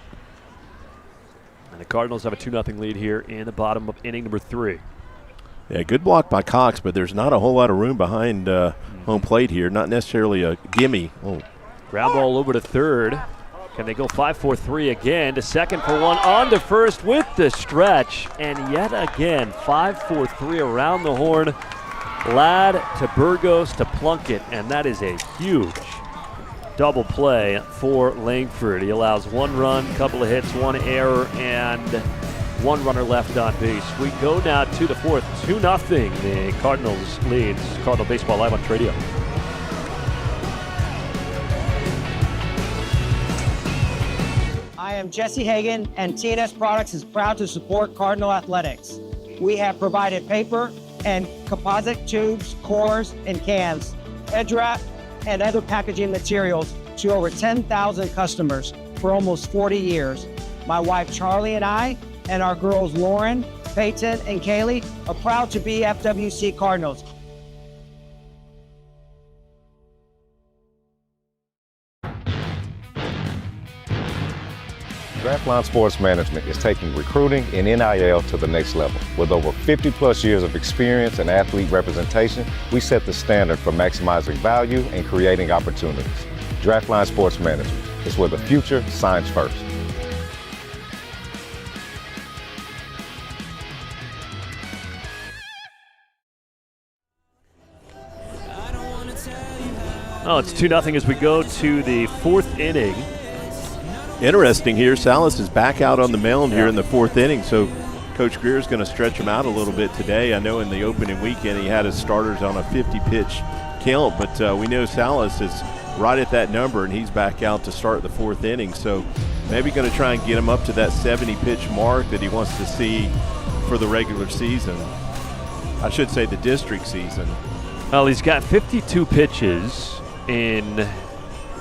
And the Cardinals have a 2-0 lead here in the bottom of inning number 3. Yeah, good block by Cox, but there's not a whole lot of room behind home plate here. Not necessarily a gimme. Oh. Ground ball over to third. Can they go 5-4-3 again to second for 1, on to first with the stretch, and yet again 5-4-3 around the horn. Ladd to Burgos to Plunkett, and that is a huge double play for Langford. He allows 1 run, couple of hits, 1 error, and 1 runner left on base. We go now to the 4th, 2-0. The Cardinals leads. Cardinal Baseball Live on Radio. I am Jesse Hagan, and TNS Products is proud to support Cardinal Athletics. We have provided paper and composite tubes, cores, and cans, edge wrap, and other packaging materials to over 10,000 customers for almost 40 years. My wife Charlie and I, and our girls Lauren, Peyton, and Kaylee are proud to be FWC Cardinals. Draftline Sports Management is taking recruiting and NIL to the next level. With over 50 plus years of experience and athlete representation, we set the standard for maximizing value and creating opportunities. Draftline Sports Management is where the future signs first. Oh, it's 2-0 as we go to the 4th inning. Interesting here, Salace is back out on the mound here in the 4th inning, so Coach Greer is going to stretch him out a little bit today. I know in the opening weekend he had his starters on a 50-pitch count, but we know Salace is right at that number, and he's back out to start the 4th inning. So maybe going to try and get him up to that 70-pitch mark that he wants to see for the regular season. I should say the district season. Well, he's got 52 pitches in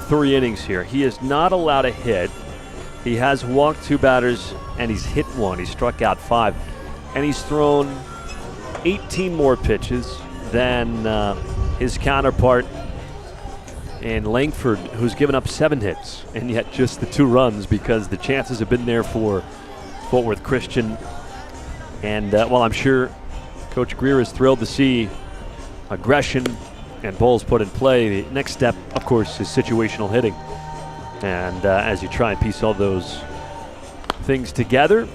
3 innings here. He is not allowed a hit. He has walked 2 batters, and he's hit 1. He struck out 5. And he's thrown 18 more pitches than his counterpart in Langford, who's given up 7 hits, and yet just the 2 runs because the chances have been there for Fort Worth Christian. And while I'm sure Coach Greer is thrilled to see aggression and balls put in play, the next step, of course, is situational hitting. And as you try and piece all those things together,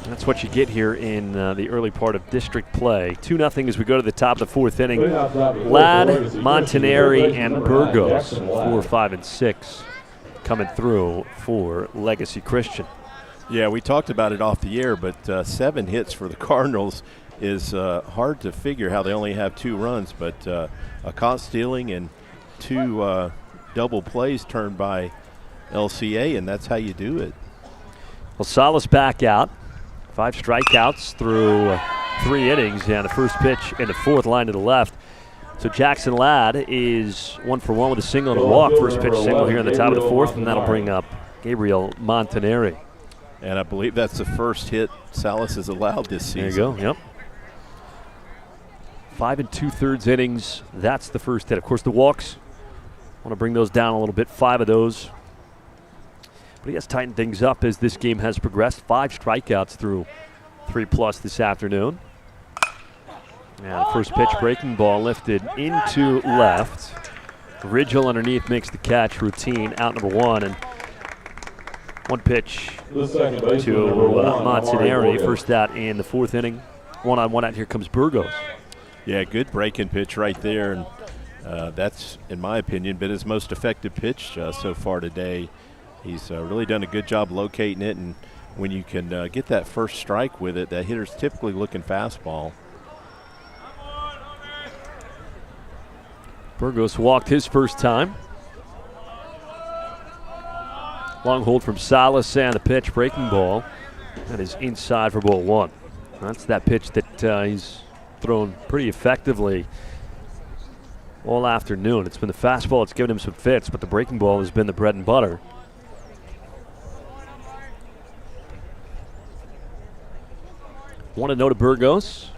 that's what you get here in the early part of district play. 2-0 as we go to the top of the 4th inning. Ladd, Montanari, and Burgos, 4, 5, and 6, coming through for Legacy Christian. Yeah, we talked about it off the air, but 7 hits for the Cardinals is hard to figure how they only have 2 runs, but a caught stealing and 2 double plays turned by LCA, and that's how you do it. Well, Salace back out. 5 strikeouts through 3 innings, and the first pitch in the 4th, line to the left. So Jackson Ladd is 1 for 1 with a single and a walk. First pitch single here in the top of the 4th, and that'll bring up Gabriel Montanari. And I believe that's the first hit Salace has allowed this season. There you go, yep. 5 2/3 innings, that's the first hit. Of course, the walks, want to bring those down a little bit, 5 of those. But he has tightened things up as this game has progressed. 5 strikeouts through 3+ this afternoon. And the first pitch, breaking ball lifted into left. Ridgel underneath makes the catch, routine, out number 1. And One pitch The second to baseman, number 1, Montanari. First out in the 4th inning. 1-on-1 out. Here comes Burgos. Yeah, good breaking pitch right there, and that's, in my opinion, been his most effective pitch so far today. He's really done a good job locating it, and when you can get that first strike with it, that hitter's typically looking fastball. Burgos walked his first time. Long hold from Salace and the pitch, breaking ball. That is inside for ball 1. That's that pitch that he's thrown pretty effectively all afternoon. It's been the fastball that's given him some fits, but the breaking ball has been the bread and butter. Want to know to Burgos.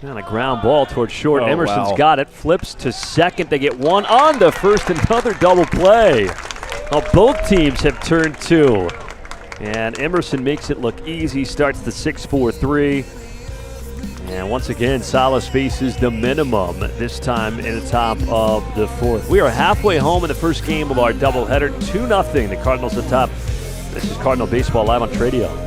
And a ground ball towards short. Oh, Emerson's wow. got it. Flips to second. They get one on to first. Another double play. Well, both teams have turned 2. And Emerson makes it look easy. Starts the 6-4-3. And once again, Salas faces the minimum, this time in the top of the 4th. We are halfway home in the first game of our doubleheader. 2-0. The Cardinals at top. This is Cardinal Baseball live on Tradio.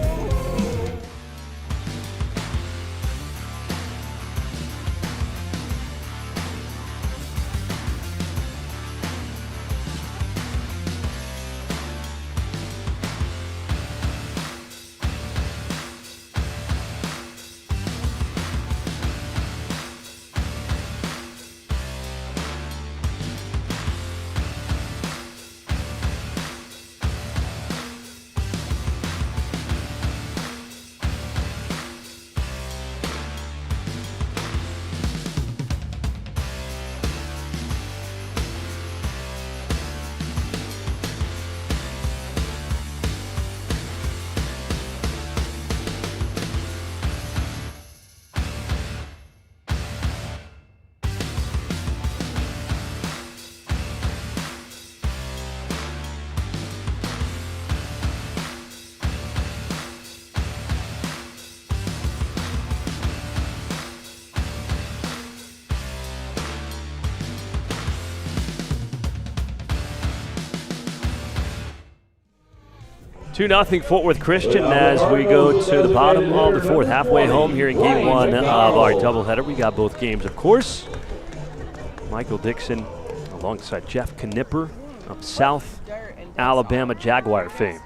Two 2-0 Fort Worth Christian as we go to the bottom of the 4th. Halfway home here in game 1 of our doubleheader. We got both games, of course. Michael Dixon alongside Jeff Knipper of South Alabama Jaguar fame.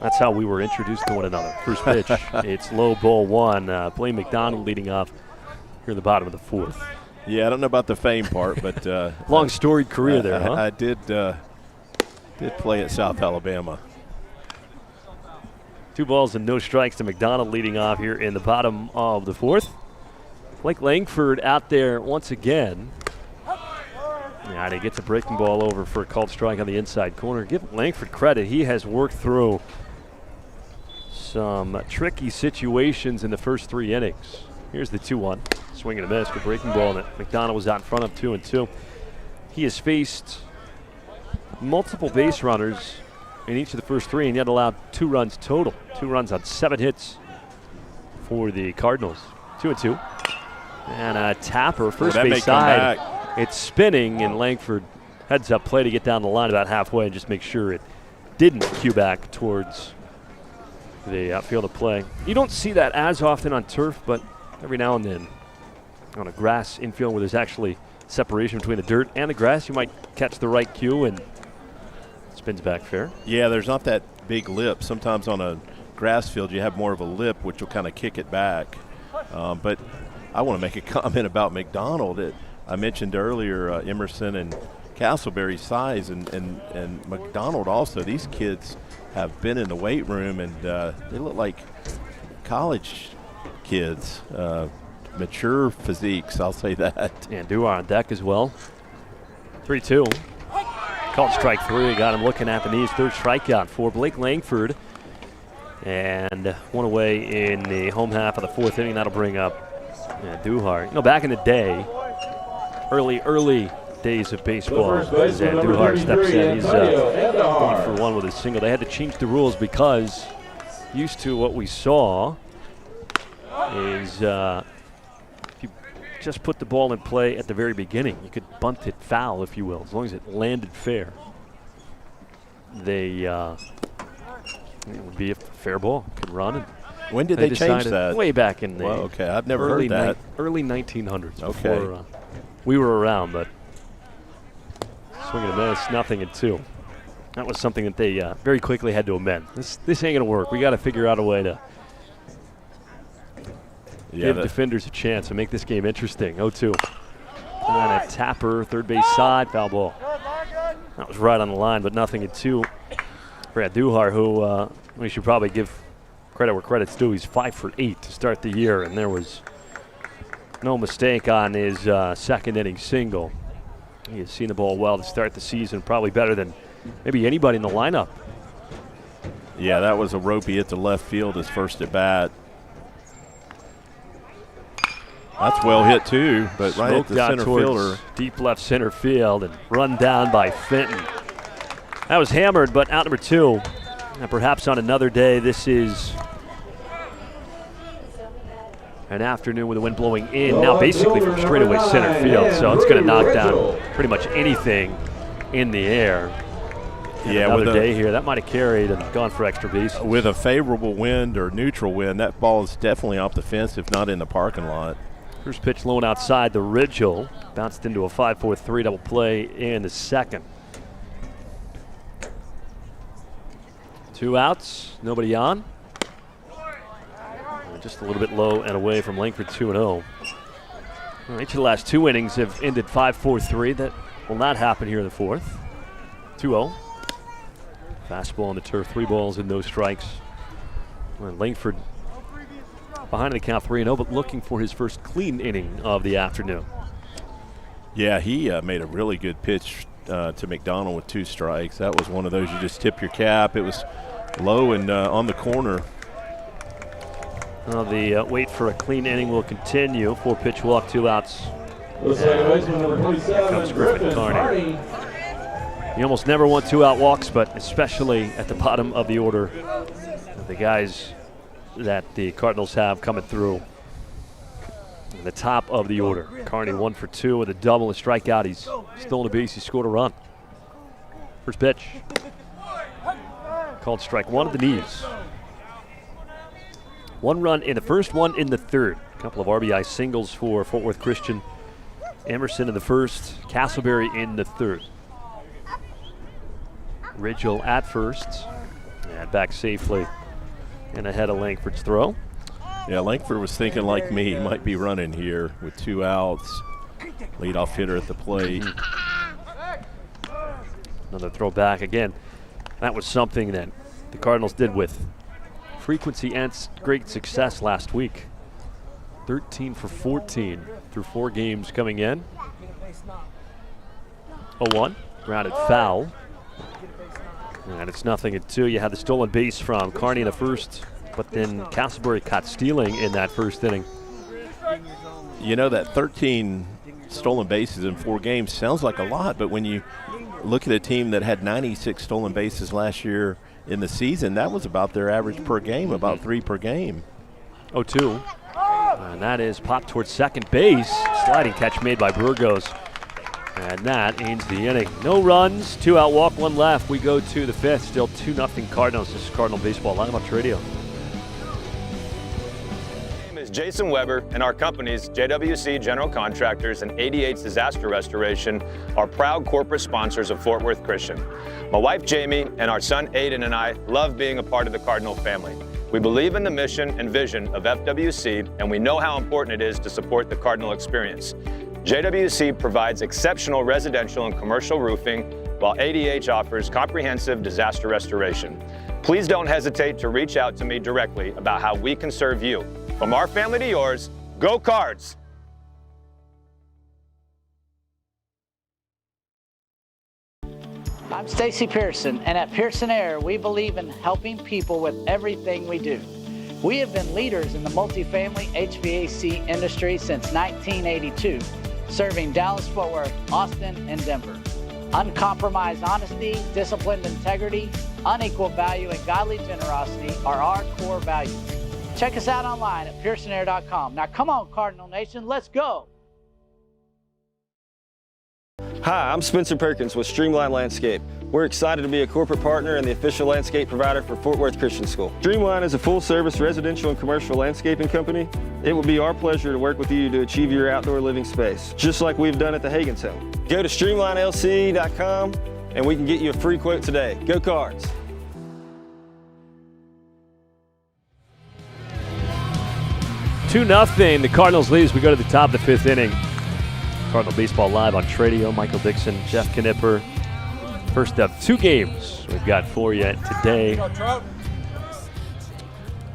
That's how we were introduced to one another. First pitch, it's low, ball 1. Blaine McDonald leading off here in the bottom of the 4th. Yeah, I don't know about the fame part, but long storied career there, huh? I did play at South Alabama. 2 balls and no strikes to McDonald leading off here in the bottom of the 4th. Blake Langford out there once again. Yeah, and he gets a breaking ball over for a called strike on the inside corner. Give Langford credit. He has worked through some tricky situations in the first 3 innings. Here's the 2-1. Swing and a miss. Good breaking ball that McDonald was out in front of 2-2. He has faced multiple base runners in each of the first 3 and yet allowed 2 runs total. 2 runs on 7 hits for the Cardinals. 2-2. And a tapper, first base side. It's spinning, and Langford heads up play to get down the line about halfway and just make sure it didn't cue back towards the outfield of play. You don't see that as often on turf, but every now and then on a grass infield where there's actually separation between the dirt and the grass, you might catch the right cue and spins back fair. Yeah, there's not that big lip. Sometimes on a grass field you have more of a lip, which will kind of kick it back. But I want to make a comment about McDonald. I mentioned earlier Emerson and Casselberry's size, and McDonald also. These kids have been in the weight room, and they look like college kids, mature physiques, I'll say that. And Duar on deck as well. 3-2. Called strike 3, got him looking at the knees. 3rd strikeout for Blake Langford. And 1 away in the home half of the 4th inning. That'll bring up Duhar. You know, back in the day, early days of baseball, as Duhar steps in, he's 1 for 1 with a single. They had to change the rules because used to what we saw is if you just put the ball in play at the very beginning, you could bunt it foul, if you will, as long as it landed fair. it would be a fair ball. Could run. And when did they change that? Way back in the okay, I've never heard that. Early 1900s. Okay. Before, we were around, but swing and a miss, 0-2. That was something that they very quickly had to amend. This ain't gonna work. We got to figure out a way to give defenders a chance and make this game interesting. 0-2. And a tapper, third base side, foul ball. That was right on the line, but 0-2. Brad Duhar, who we should probably give credit where credit's due. He's 5 for 8 to start the year, and there was no mistake on his second inning single. He has seen the ball well to start the season, probably better than maybe anybody in the lineup. Yeah, that was a ropey hit to left field his first at bat. That's well hit too, but right at the center fielder. Deep left center field and run down by Fenton. That was hammered, but out number 2. And perhaps on another day, this is an afternoon with the wind blowing in, now basically from straightaway center field. So it's going to knock down pretty much anything in the air. Yeah, another day here, that might have carried and gone for extra bases. With a favorable wind or neutral wind, that ball is definitely off the fence, if not in the parking lot. First pitch low and outside the Ridgel. Bounced into a 5-4-3 double play in the second. 2 outs, nobody on. Just a little bit low and away from Langford, 2-0. Each of the last 2 innings have ended 5-4-3. That will not happen here in the fourth. 2-0. Fastball on the turf, 3 balls and no strikes. And Langford behind the count 3-0, but looking for his first clean inning of the afternoon. Yeah, he made a really good pitch to McDonald with 2 strikes. That was one of those you just tip your cap. It was low and on the corner. The wait for a clean inning will continue. 4-pitch walk, 2 outs. The second baseman, number 27, comes Griffin Carney. You almost never want 2-out walks, but especially at the bottom of the order, the guys that the Cardinals have coming through. In the top of the order. Carney 1 for 2 with a double, a strikeout. He's stolen a base. He scored a run. First pitch. Called strike 1 at the knees. 1 run in the first, 1 in the third. A couple of RBI singles for Fort Worth Christian. Emerson in the first, Casselberry in the third. Ridgel at first, and back safely and ahead of Langford's throw. Yeah, Langford was thinking like me. He might be running here with 2 outs. Leadoff hitter at the plate. Another throw back again. That was something that the Cardinals did with frequency and great success last week. 13 for 14 through 4 games coming in. 0-1, grounded foul. And it's 0-2. You had the stolen base from Carney in the first, but then Casselberry caught stealing in that first inning. You know, that 13 stolen bases in 4 games sounds like a lot, but when you look at a team that had 96 stolen bases last year in the season, that was about their average per game, about 3 per game. 0-2. And that is popped towards second base. Sliding catch made by Burgos. And that ends the inning. No runs, 2 out, walk, 1 left. We go to the 5th, still 2-0 Cardinals. This is Cardinal Baseball Live on Radio. My name is Jason Weber, and our companies, JWC General Contractors and 88's Disaster Restoration, are proud corporate sponsors of Fort Worth Christian. My wife Jamie and our son Aiden and I love being a part of the Cardinal family. We believe in the mission and vision of FWC, and we know how important it is to support the Cardinal experience. JWC provides exceptional residential and commercial roofing, while ADH offers comprehensive disaster restoration. Please don't hesitate to reach out to me directly about how we can serve you. From our family to yours, go Cards! I'm Stacy Pearson, and at Pearson Air, we believe in helping people with everything we do. We have been leaders in the multifamily HVAC industry since 1982, serving Dallas, Fort Worth, Austin, and Denver. Uncompromised honesty, disciplined integrity, unequal value, and godly generosity are our core values. Check us out online at pearsonair.com. Now come on, Cardinal Nation, let's go! Hi, I'm Spencer Perkins with Streamline Landscape. We're excited to be a corporate partner and the official landscape provider for Fort Worth Christian School. Streamline is a full-service residential and commercial landscaping company. It will be our pleasure to work with you to achieve your outdoor living space, just like we've done at the Hagen's home. Go to streamlinelc.com and we can get you a free quote today. Go Cards! Two nothing. The Cardinals lead as we go to the top of the 5th inning. Cardinal Baseball Live on Tradio. Michael Dixon, Jeff Knipper. First of 2 games we've got for you today.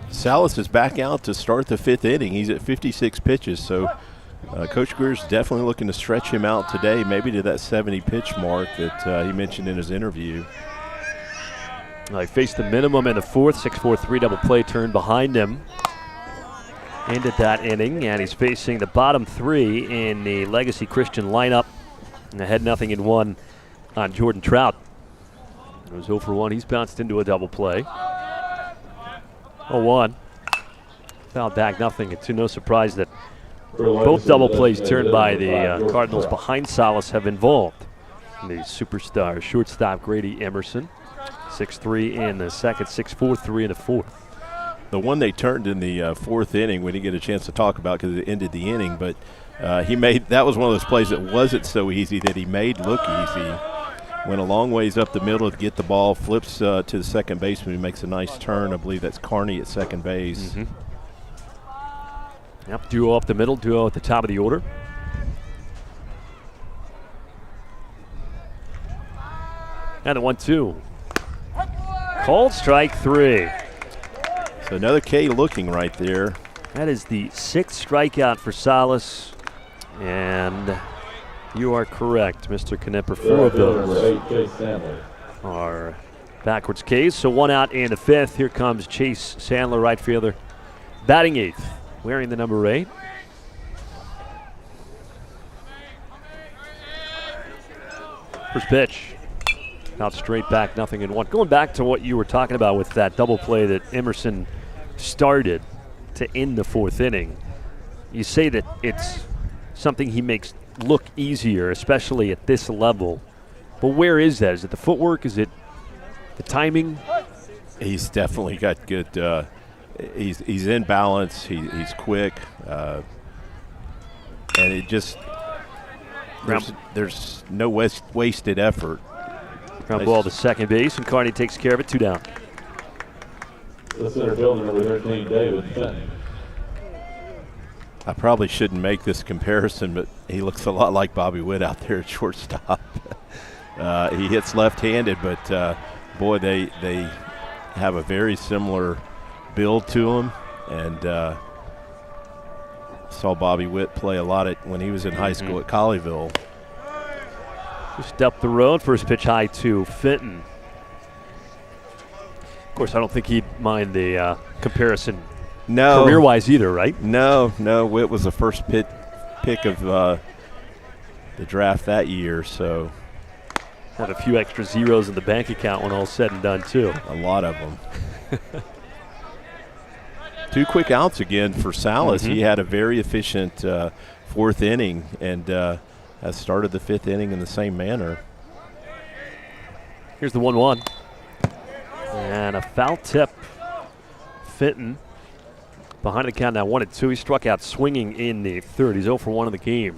Salace is back out to start the 5th inning. He's at 56 pitches, so Coach Greer's definitely looking to stretch him out today, maybe to that 70-pitch mark that he mentioned in his interview. He faced the minimum in the 4th, 6-4-3 double play turn behind him. Ended that inning, and he's facing the bottom 3 in the Legacy Christian lineup. And ahead 0-1 on Jordan Trout. It was 0 for 1. He's bounced into a double play. 0-1. Fouled back 0. It's no surprise that both double plays turned by the Cardinals behind Salace have involved the superstar shortstop Grady Emerson. 6-3 in the 2nd, 6-4-3 in the 4th. The one they turned in the 4th inning, we didn't get a chance to talk about because it ended the inning, but that was one of those plays that wasn't so easy that he made look easy. Went a long ways up the middle to get the ball, flips to the second baseman, who makes a nice turn. I believe that's Carney at second base. Mm-hmm. Yep, duo up the middle, duo at the top of the order. And the 1-2. Called strike 3. So another K looking right there. That is the 6th strikeout for Salace. And you are correct, Mr. Knipper. 4 of those are backwards Ks. So 1 out in the 5th. Here comes Chase Sandler, right fielder, batting 8th, wearing the number 8. First pitch. Out straight back, 0-1. Going back to what you were talking about with that double play that Emerson started to end the 4th inning. You say that it's something he makes look easier, especially at this level. But where is that? Is it the footwork? Is it the timing? He's definitely got good. He's in balance. He's quick, and it just there's no wasted effort. Ground ball to second base, and Carney takes care of it. 2 down. The center fielder, number 13, David Salas. I probably shouldn't make this comparison, but he looks a lot like Bobby Witt out there at shortstop. He hits left-handed, but boy, they have a very similar build to him. And saw Bobby Witt play a lot when he was in high school at Colleyville. Just up the road, first pitch high to Fenton. Of course, I don't think he'd mind the comparison career-wise either, right? No. Witt was the first pick of the draft that year, so. Had a few extra zeros in the bank account when all's said and done, too. A lot of them. 2 quick outs again for Salace. He had a very efficient 4th inning and has started the 5th inning in the same manner. Here's the 1-1. And a foul tip. Fenton behind the count now 1-2. He struck out swinging in the 3rd. He's 0 for 1 in the game.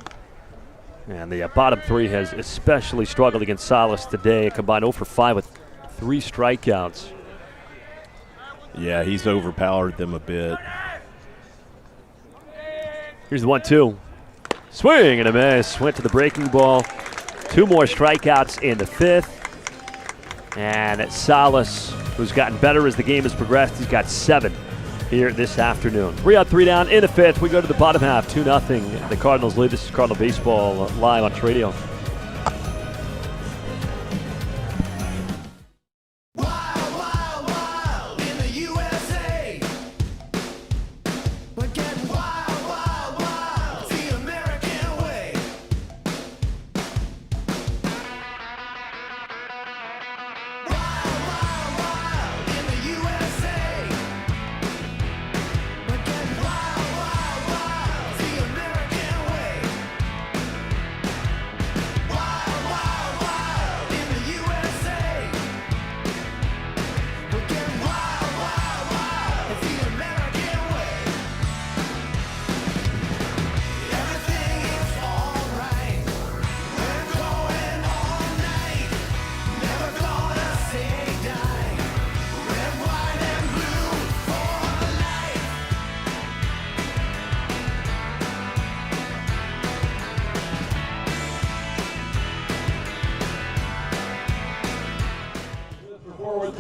And the bottom 3 has especially struggled against Salace today. A combined 0 for 5 with 3 strikeouts. Yeah, he's overpowered them a bit. Here's the 1-2. Swing and a miss. Went to the breaking ball. 2 more strikeouts in the 5th. And Salace, who's gotten better as the game has progressed, he's got 7 here this afternoon. 3 out, 3 down in the 5th. We go to the bottom half, 2-0. The Cardinals lead. This is Cardinal Baseball live on Tradio.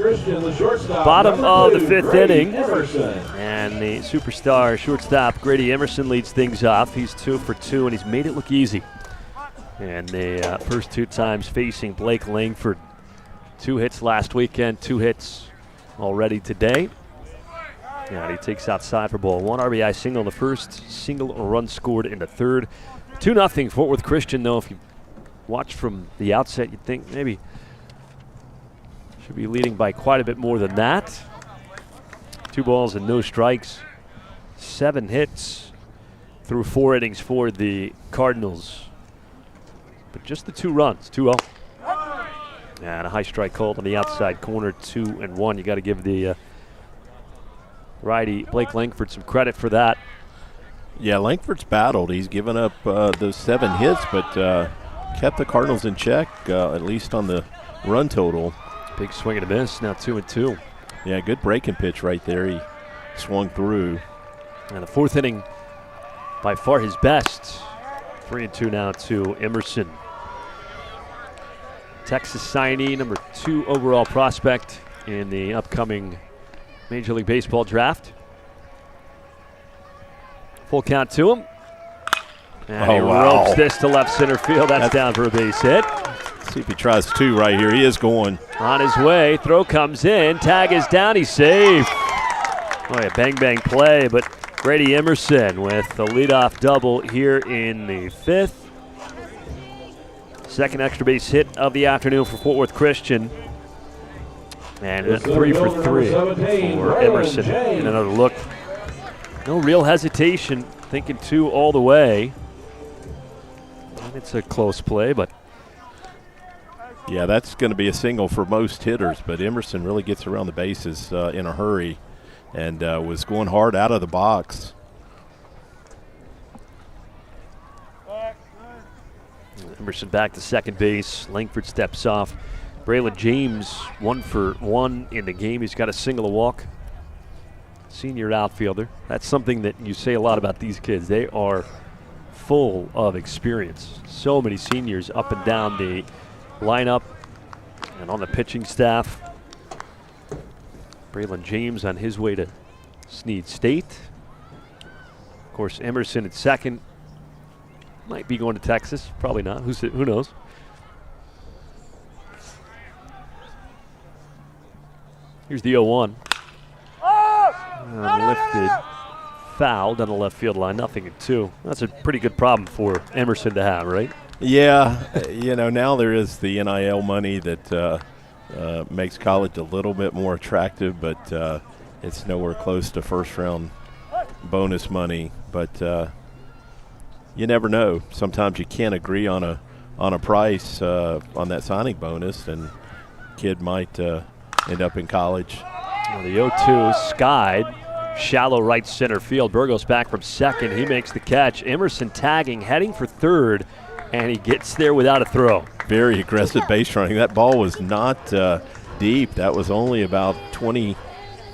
Christian, the shortstop. Bottom of the 5th Grady inning. Emerson. And the superstar shortstop, Grady Emerson, leads things off. He's 2 for 2, and he's made it look easy. And the first 2 times facing Blake Langford. 2 hits last weekend, 2 hits already today. And he takes outside for ball 1. RBI single in the first, single run scored in the third. 2-0 Fort Worth Christian, though. If you watch from the outset, you'd think maybe should be leading by quite a bit more than that. 2 balls and no strikes. 7 hits through 4 innings for the Cardinals. But just the 2 runs, 2-0. And a high strike called on the outside corner, 2-1. You got to give the righty Blake Langford some credit for that. Yeah, Langford's battled. He's given up those 7 hits, but kept the Cardinals in check, at least on the run total. Big swing and a miss, now 2-2. Yeah, good breaking pitch right there. He swung through. And the 4th inning, by far his best. 3-2 now to Emerson. Texas signee, number 2 overall prospect in the upcoming Major League Baseball draft. Full count to him. And he ropes this to left center field. That's down for a base hit. See if he tries 2 right here. He is going. On his way, throw comes in, tag is down, he's safe. Oh yeah, bang play, but Grady Emerson with the leadoff double here in the 5th. Second extra base hit of the afternoon for Fort Worth Christian. And 3 for 3 for Emerson. And another look. No real hesitation, thinking 2 all the way. And it's a close play, but yeah, that's going to be a single for most hitters, but Emerson really gets around the bases in a hurry and was going hard out of the box. Emerson back to second base. Langford steps off. Braylon James 1 for 1 in the game. He's got a single, a walk. Senior outfielder. That's something that you say a lot about these kids. They are full of experience. So many seniors up and down the lineup and on the pitching staff. Braylon James on his way to Snead State. Of course, Emerson at second. Might be going to Texas. Probably not. Who knows? Here's the 0-1. Lifted. Fouled on the left field line. 0-2. That's a pretty good problem for Emerson to have, right? Yeah, now there is the NIL money that makes college a little bit more attractive, but it's nowhere close to first-round bonus money. But you never know. Sometimes you can't agree on a price on that signing bonus, and kid might end up in college. Well, the 0-2 skied. Shallow right center field. Burgos back from second. He makes the catch. Emerson tagging, heading for third. And he gets there without a throw. Very aggressive base running. That ball was not deep. That was only about 20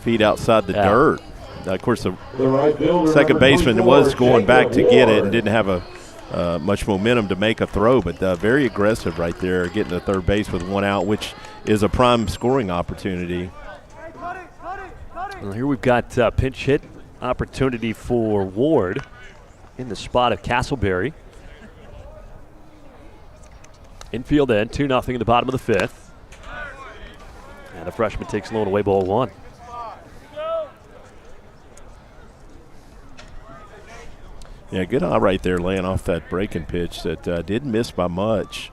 feet outside the dirt. Of course, the second baseman was going back to get it and didn't have much momentum to make a throw, but very aggressive right there, getting to third base with 1 out, which is a prime scoring opportunity. Well, here we've got pinch hit opportunity for Ward in the spot of Casselberry. Infield end, 2-0 in the bottom of the 5th. And the freshman takes low and away, ball 1. Yeah, good eye right there laying off that breaking pitch that didn't miss by much.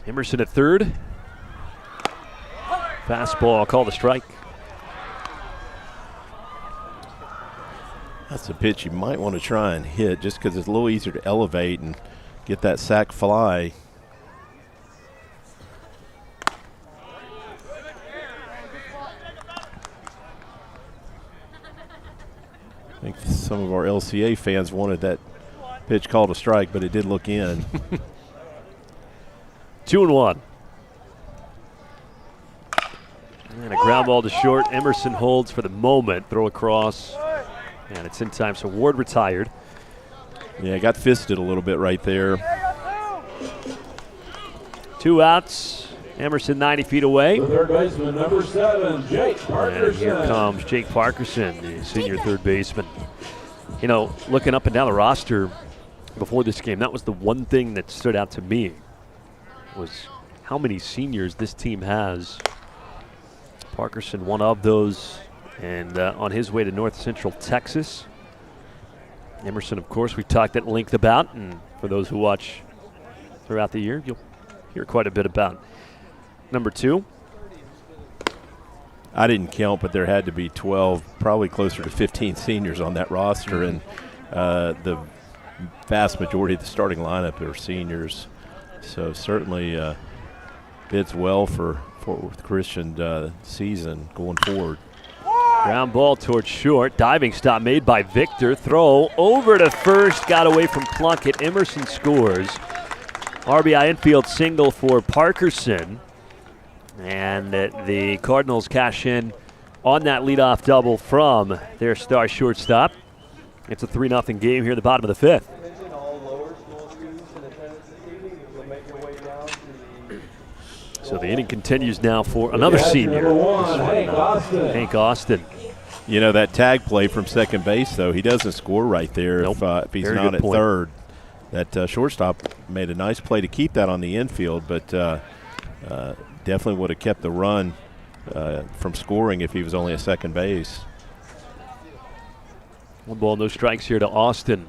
Emerson at third. Fastball called a strike. That's a pitch you might want to try and hit just because it's a little easier to elevate and get that sac fly. I think some of our LCA fans wanted that pitch called a strike, but it did look in. 2-1. And a ground ball to short. Emerson holds for the moment. Throw across. And it's in time, so Ward retired. Yeah, got fisted a little bit right there. 2 outs Emerson 90 feet away. The third baseman, number 7, Jake Parkerson. And here comes Jake Parkerson, the senior third baseman. You know, looking up and down the roster before this game, that was the one thing that stood out to me, was how many seniors this team has. Parkerson, one of those, and on his way to North Central Texas. Emerson, of course, we talked at length about, and for those who watch throughout the year, you'll hear quite a bit about. Number 2. I didn't count, but there had to be 12, probably closer to 15 seniors on that roster, and the vast majority of the starting lineup are seniors. So certainly bids well for Fort Worth Christian season going forward. Ground ball towards short. Diving stop made by Victor. Throw over to first. Got away from Plunkett. Emerson scores. RBI infield single for Parkerson. And the Cardinals cash in on that leadoff double from their star shortstop. It's a 3-0 game here at the bottom of the 5th. So the inning continues now for another senior. Hank Austin. You know, that tag play from second base, though, he doesn't score right there if he's Very not good at point. third. That shortstop made a nice play to keep that on the infield, but definitely would have kept the run from scoring if he was only at second base. 1 ball, no strikes here to Austin.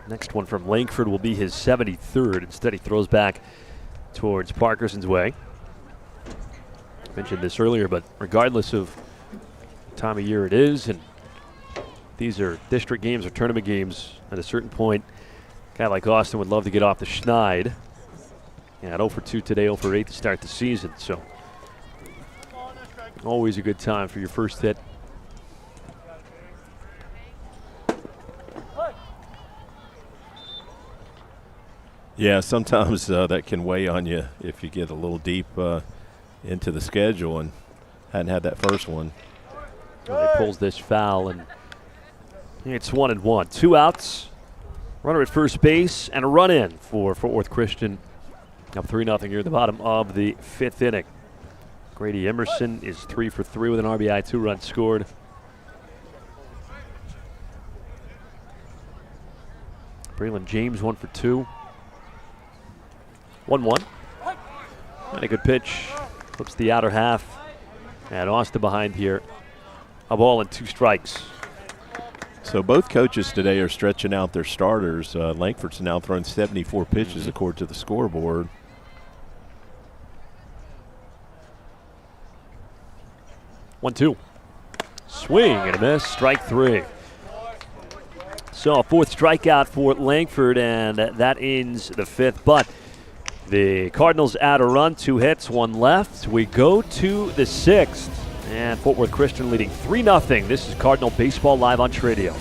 Next one from Langford will be his 73rd. Instead, he throws back towards Parkerson's way. I mentioned this earlier, but regardless of the time of year it is, and these are district games or tournament games, at a certain point, a guy like Austin would love to get off the schneid. Yeah, 0 for 2 today, 0 for 8 to start the season. So always a good time for your first hit. Yeah, sometimes that can weigh on you if you get a little deep into the schedule and hadn't had that first one. Well, he pulls this foul, and it's 1-1. 2 outs, runner at first base, and a run in for Fort Worth Christian. Up 3-0 here at the bottom of the 5th inning. Grady Emerson is 3 for 3 with an RBI, 2 runs scored. Braylon James 1 for 2. 1-1. And a good pitch. Flips the outer half. And Austin behind here. A ball and 2 strikes. So both coaches today are stretching out their starters. Langford's now thrown 74 pitches according to the scoreboard. 1-2. Swing and a miss. Strike 3. So a 4th strikeout for Langford, and that ends the 5th. But the Cardinals add a run, 2 hits, 1 left. We go to the 6th, and Fort Worth Christian leading 3-0. This is Cardinal Baseball live on Tradio.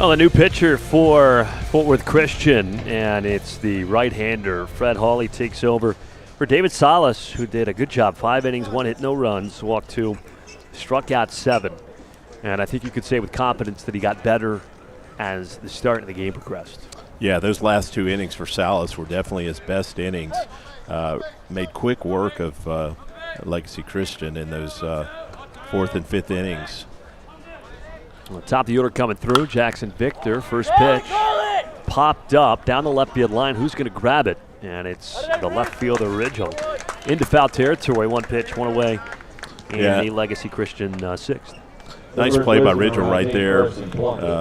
Well, a new pitcher for Fort Worth Christian, and it's the right-hander. Fred Hawley takes over for David Salas, who did a good job. 5 innings, 1 hit, no runs, walked 2, struck out 7. And I think you could say with confidence that he got better as the start of the game progressed. Yeah, those last 2 innings for Salas were definitely his best innings. Made quick work of Legacy Christian in those 4th and 5th innings. Well, top of the order coming through, Jackson Victor, first pitch, popped up down the left field line. Who's going to grab it? And it's the left fielder, Ridgel. Into foul territory, 1 pitch, 1 away, and the Legacy Christian 6th. Nice play by Ridgel right there.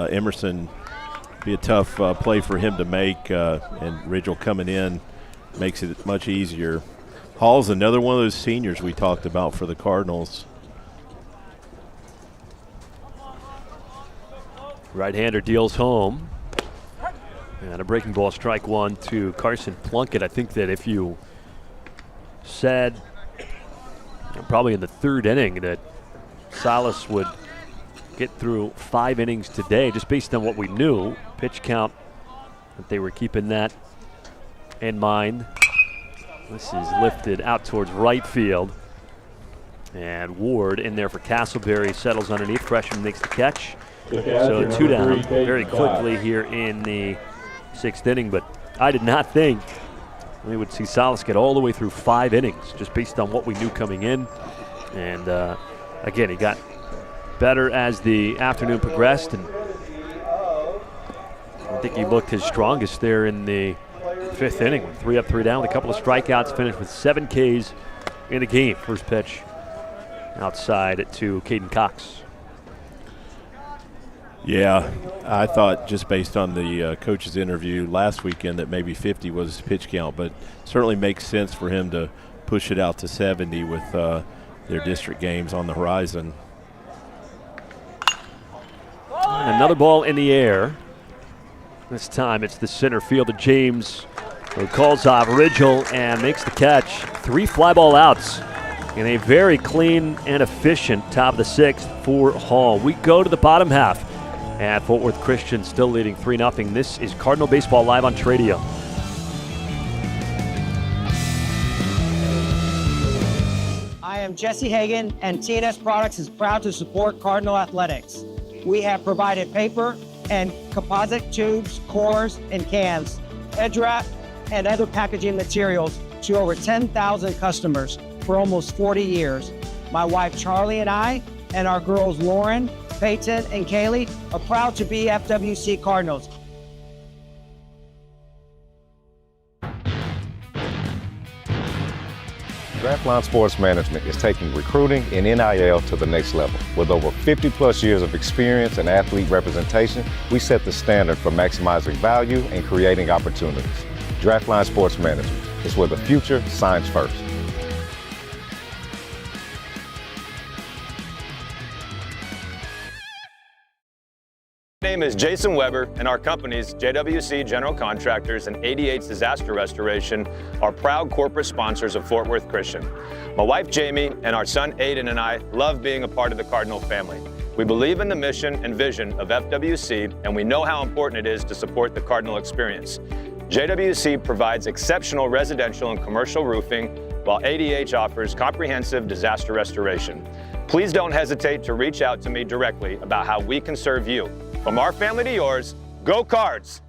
Emerson, be a tough play for him to make, and Ridgel coming in makes it much easier. Hall's another one of those seniors we talked about for the Cardinals. Right-hander deals home. And a breaking ball, strike 1 to Carson Plunkett. I think that if you said probably in the 3rd inning that Salas would get through 5 innings today, just based on what we knew, pitch count, that they were keeping that in mind. This is lifted out towards right field. And Ward in there for Casselberry, settles underneath. Freshman makes the catch. So 2 down very quickly here in the 6th inning, but I did not think we would see Salas get all the way through 5 innings just based on what we knew coming in. And again, he got better as the afternoon progressed, and I think he looked his strongest there in the 5th inning. 3 up, 3 down with a couple of strikeouts, finished with 7 Ks in the game. First pitch outside to Caden Cox. Yeah, I thought just based on the coach's interview last weekend that maybe 50 was his pitch count, but certainly makes sense for him to push it out to 70 with their district games on the horizon. Another ball in the air. This time it's the center fielder, James, who calls off Ridgel and makes the catch. 3 fly ball outs in a very clean and efficient top of the 6th for Hall. We go to the bottom half. And Fort Worth Christian still leading 3-0. This is Cardinal Baseball live on Tradio. I am Jesse Hagan, and TNS Products is proud to support Cardinal Athletics. We have provided paper and composite tubes, cores, and cans, edge wrap, and other packaging materials to over 10,000 customers for almost 40 years. My wife Charlie and I, and our girls Lauren, Peyton, and Kaylee are proud to be FWC Cardinals. Draftline Sports Management is taking recruiting and NIL to the next level. With over 50+ years of experience and athlete representation, we set the standard for maximizing value and creating opportunities. Draftline Sports Management is where the future signs first. My name is Jason Weber, and our companies, JWC General Contractors and 88's Disaster Restoration, are proud corporate sponsors of Fort Worth Christian. My wife Jamie and our son Aiden and I love being a part of the Cardinal family. We believe in the mission and vision of FWC, and we know how important it is to support the Cardinal experience. JWC provides exceptional residential and commercial roofing, while ADH offers comprehensive disaster restoration. Please don't hesitate to reach out to me directly about how we can serve you. From our family to yours, go Cards!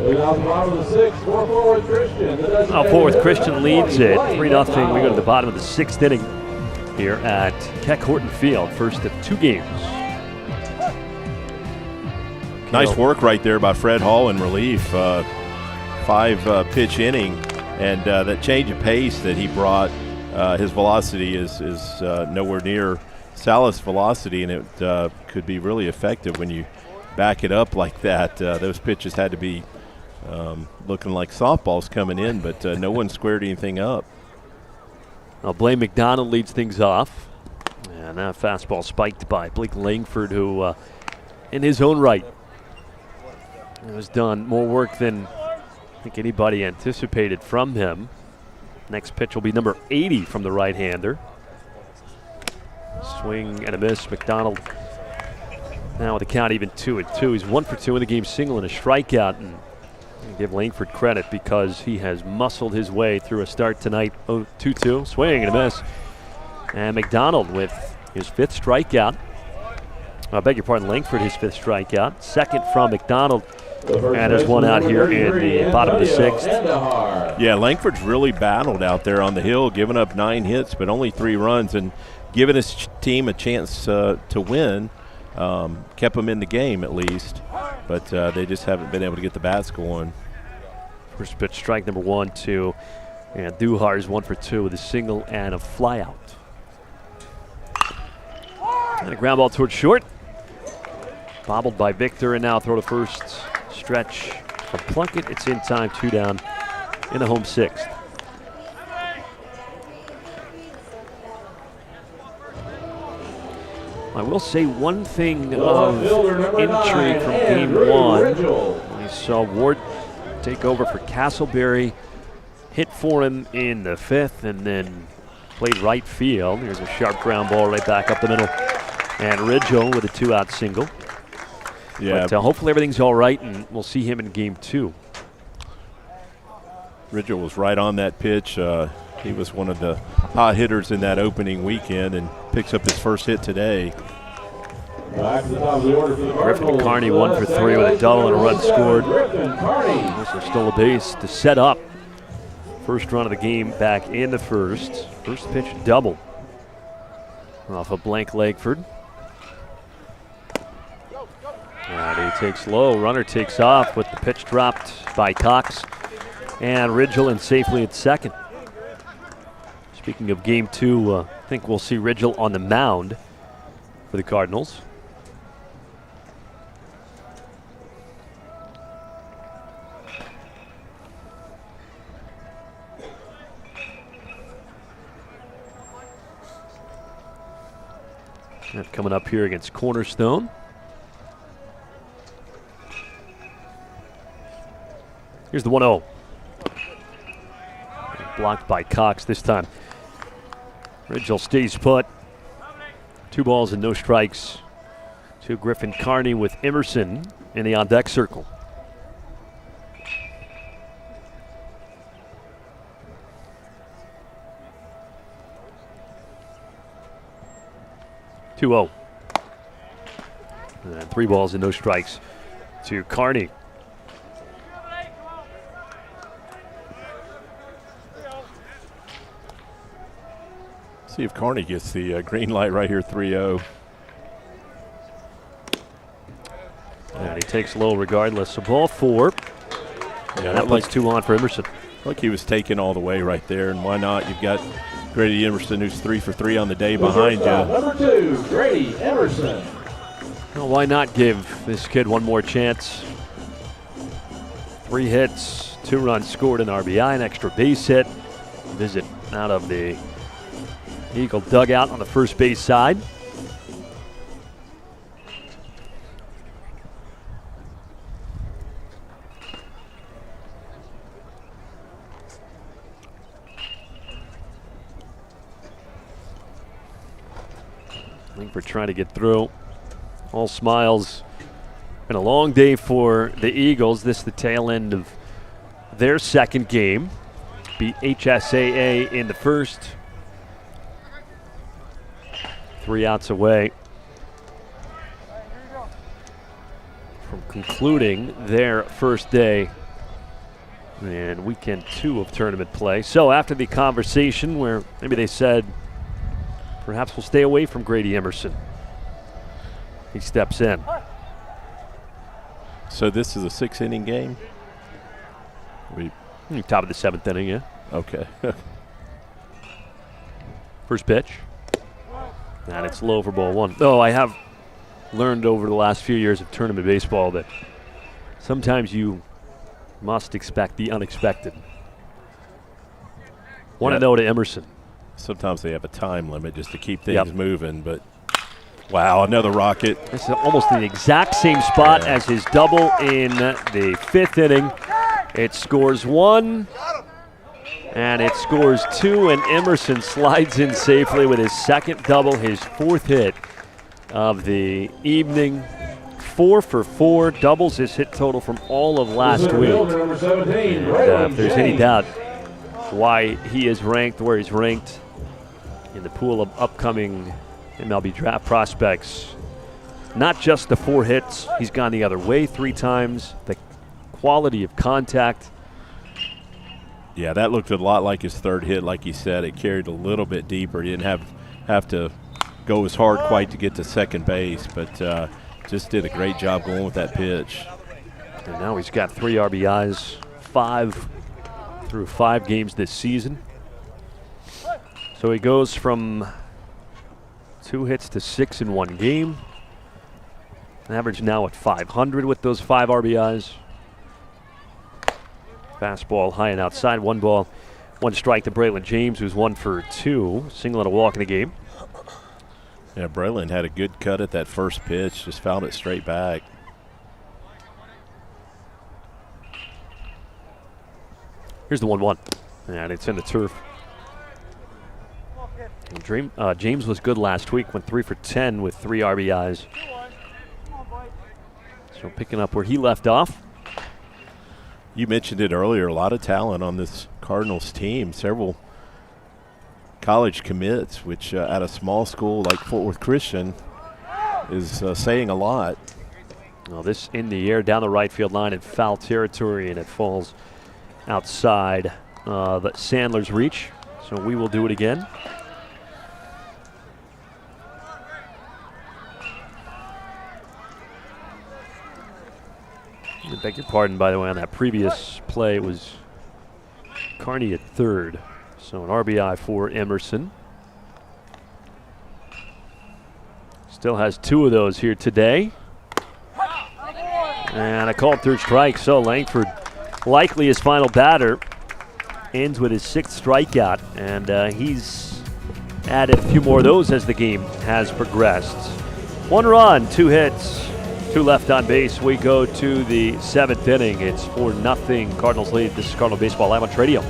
Bottom of the 6th for Fort Worth Christian. Fort Worth Christian leads it 3-0. We go to the bottom of the 6th inning here at Keck Horton Field. First of 2 games. Nice work right there by Fred Hall in relief. 5-pitch inning, and that change of pace that he brought, his velocity is nowhere near Salace velocity, and it could be really effective when you back it up like that. Those pitches had to be looking like softballs coming in, but no one squared anything up. Now Blaine McDonald leads things off, and that fastball spiked by Blake Langford, who in his own right. He has done more work than I think anybody anticipated from him. Next pitch will be number 80 from the right-hander. Swing and a miss. McDonald now with the count even 2-2. He's 1 for 2 in the game, single and a strikeout. And give Langford credit because he has muscled his way through a start tonight. 2-2, swing and a miss. And McDonald with his 5th strikeout. I beg your pardon, Langford his 5th strikeout. Second from McDonald. And there's one out here in the bottom of the 6th. Yeah, Langford's really battled out there on the hill, giving up 9 hits, but only 3 runs, and giving his team a chance to win. Kept them in the game at least, but they just haven't been able to get the bats going. First pitch, strike number 1-2. And Duhar's 1 for 2 with a single and a flyout. And a ground ball towards short. Bobbled by Victor, and now throw to first. Stretch from Plunkett. It's in time, 2 down in the home 6th. I will say one thing of intrigue from game 1. We saw Ward take over for Casselberry, hit for him in the 5th, and then played right field. Here's a sharp ground ball right back up the middle. And Ridgel with a 2-out single. Yeah. But hopefully everything's all right, and we'll see him in game 2. Ridgel was right on that pitch. He was one of the hot hitters in that opening weekend and picks up his first hit today. Griffin Carney 1 for 3 with a double and a run scored. Also stole a base to set up first run of the game back in the 1st. First pitch double off a blank Langford. And he takes low. Runner takes off with the pitch dropped by Cox. And Ridgel in safely at second. Speaking of game 2, I think we'll see Ridgel on the mound for the Cardinals. And coming up here against Cornerstone. Here's the 1-0. Blocked by Cox this time. Ridgel stays put. 2 balls and no strikes to Griffin Carney with Emerson in the on-deck circle. And 3 balls and no strikes to Carney. See if Carney gets the green light right here, 3-0. And he takes low regardless. So ball 4. Yeah, that was 2 on for Emerson. Like he was taken all the way right there, and why not? You've got Grady Emerson, who's 3 for 3 on the day behind you. Number 2, Grady Emerson. Well, why not give this kid one more chance? 3 hits, 2 runs scored, an RBI, an extra base hit. Visit out of the Eagle dugout on the first base side. Langford trying to get through. All smiles. Been a long day for the Eagles. This is the tail end of their second game. Beat HSAA in the first. 3 outs away from concluding their first day and weekend 2 of tournament play. So after the conversation where maybe they said, perhaps we'll stay away from Grady Emerson, he steps in. So this is a 6-inning game? Top of the 7th inning, yeah. Okay. First pitch. And it's low for ball 1. Though I have learned over the last few years of tournament baseball that sometimes you must expect the unexpected. 1-0 to Emerson. Sometimes they have a time limit just to keep things moving, but Wow, another rocket. This is almost the exact same spot as his double in the 5th inning. It scores 1, and it scores 2, and Emerson slides in safely with his 2nd double, his 4th hit of the evening. 4 for 4, doubles his hit total from all of last week. And if there's any doubt why he is ranked where he's ranked in the pool of upcoming MLB draft prospects, not just the 4 hits, he's gone the other way 3 times, the quality of contact. Yeah, that looked a lot like his 3rd hit, like he said. It carried a little bit deeper. He didn't have to go as hard quite to get to second base, but just did a great job going with that pitch. And now he's got 3 RBIs, 5 through 5 games this season. So he goes from 2 hits to 6 in 1 game. Average now at 500 with those 5 RBIs. Fastball high and outside. 1 ball, 1 strike to Braylon James, who's 1 for 2. Single and a walk in the game. Yeah, Braylon had a good cut at that first pitch, just fouled it straight back. Here's the 1-1, and it's in the turf. James was good last week, went 3 for 10 with 3 RBIs. So picking up where he left off. You mentioned it earlier, a lot of talent on this Cardinals team, several college commits, which at a small school like Fort Worth Christian is saying a lot. Well, this in the air down the right field line in foul territory, and it falls outside the Sandler's reach. So we will do it again. I beg your pardon, by the way, on that previous play it was Carney at 3rd. So an RBI for Emerson. Still has 2 of those here today. And a called 3rd strike. So Langford, likely his final batter, ends with his 6th strikeout. And he's added a few more of those as the game has progressed. 1 run, 2 hits, 2 left on base. We go to the 7th inning. It's 4-0 Cardinals lead. This is Cardinal Baseball Live on Tradio.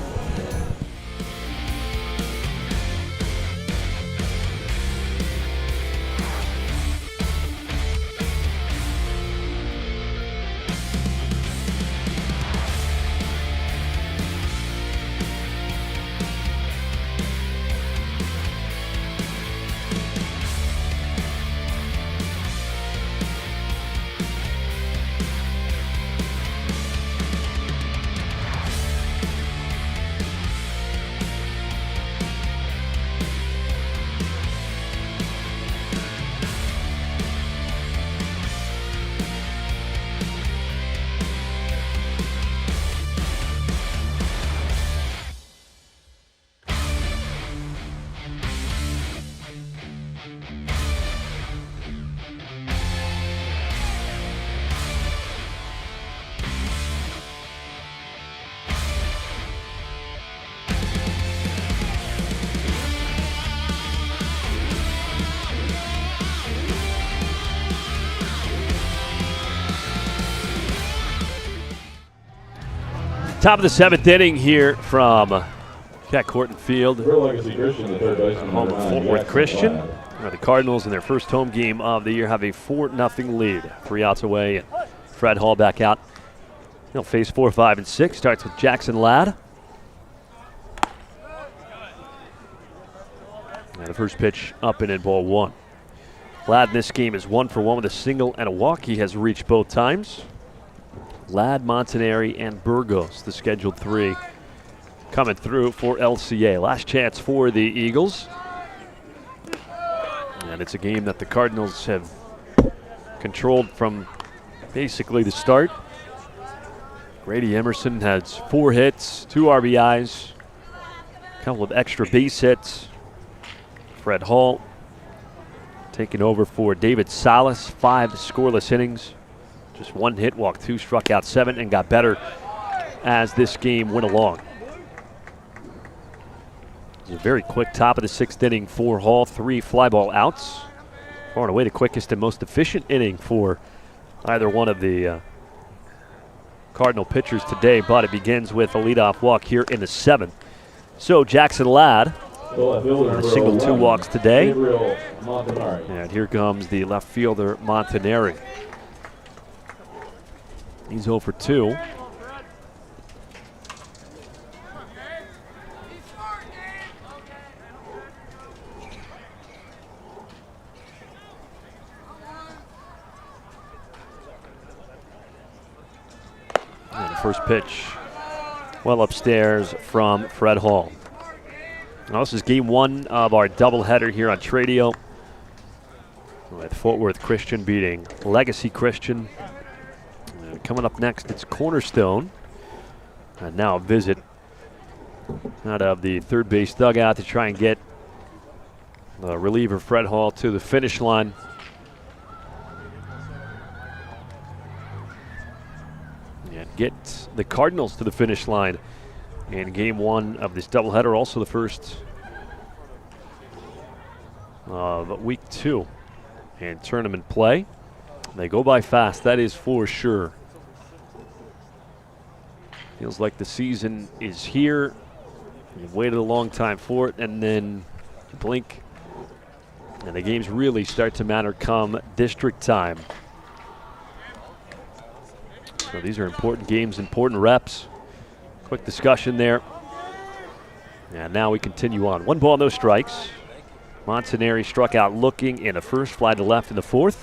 Top of the 7th inning here from Cat Corton Field. Home of Fort Worth Christian. The Cardinals in their first home game of the year have a 4-0 lead. 3 outs away, and Fred Hall back out. He'll face 4, 5, and 6. Starts with Jackson Ladd. And the first pitch up and in ball 1. Ladd in this game is 1 for 1 with a single and a walk. He has reached both times. Ladd, Montanari, and Burgos, the scheduled 3 coming through for LCA. Last chance for the Eagles. And it's a game that the Cardinals have controlled from basically the start. Grady Emerson has 4 hits, 2 RBIs, a couple of extra base hits. Fred Hall taking over for David Salas, 5 scoreless innings. Just 1 hit, walked 2, struck out 7, and got better as this game went along. It was a very quick top of the 6th inning for Hall. 3 fly ball outs. Far and away the quickest and most efficient inning for either one of the Cardinal pitchers today, but it begins with a leadoff walk here in the 7th. So Jackson Ladd, a single 2 walks today. And here comes the left fielder, Montanari. He's 0 for 2. And the first pitch, well upstairs from Fred Hall. Now this is game 1 of our doubleheader here on Tradio, with Fort Worth Christian beating Legacy Christian. And coming up next, it's Cornerstone. And now a visit out of the third base dugout to try and get the reliever Fred Hall to the finish line. And get the Cardinals to the finish line in game 1 of this doubleheader, also the first of week 2 in tournament play. They go by fast, that is for sure. Feels like the season is here. You've waited a long time for it, and then you blink, and the games really start to matter come district time. So these are important games, important reps. Quick discussion there. And now we continue on. 1 ball, no strikes. Montanari struck out looking in the first, fly to left in the 4th.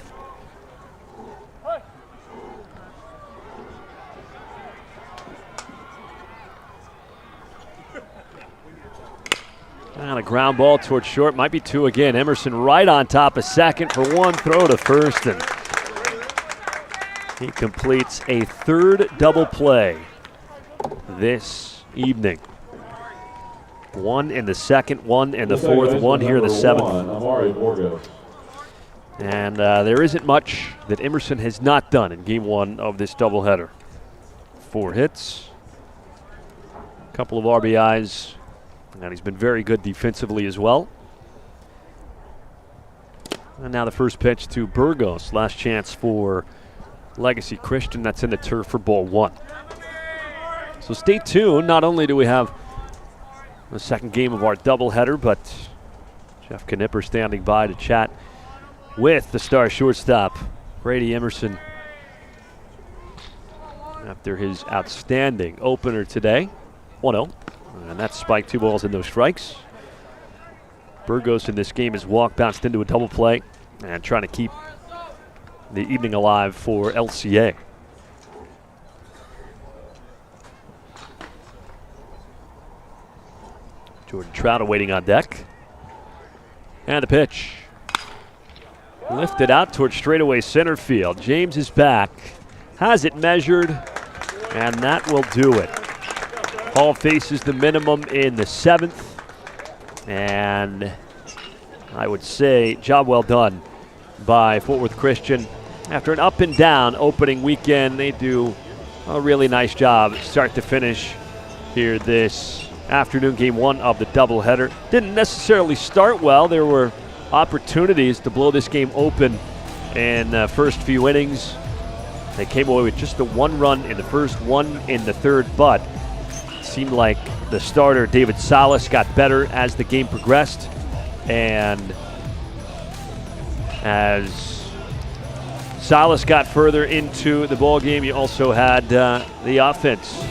And a ground ball towards short, might be 2 again. Emerson right on top of second for 1 throw to first, and he completes a 3rd double play this evening. 1 in the 2nd, 1 in the 4th, 1 here in the 7th. And there isn't much that Emerson has not done in game 1 of this doubleheader. 4 hits, a couple of RBIs, and he's been very good defensively as well. And now the first pitch to Burgos. Last chance for Legacy Christian. That's in the turf for ball 1. So stay tuned. Not only do we have the second game of our doubleheader, but Jeff Knipper standing by to chat with the star shortstop, Grady Emerson, after his outstanding opener today. 1-0. And that's spiked, 2 balls and no strikes. Burgos in this game is walked, bounced into a double play, and trying to keep the evening alive for LCA. Jordan Trout awaiting on deck. And the pitch. Lifted out towards straightaway center field. James is back. Has it measured. And that will do it. Hall faces the minimum in the 7th. And I would say job well done by Fort Worth Christian. After an up and down opening weekend, they do a really nice job start to finish here this afternoon, game 1 of the doubleheader. Didn't necessarily start well. There were opportunities to blow this game open in the first few innings. They came away with just the 1 run in the first, 1 in the 3rd, but it seemed like the starter, David Salas, got better as the game progressed. And as Salas got further into the ball game, you also had the offense.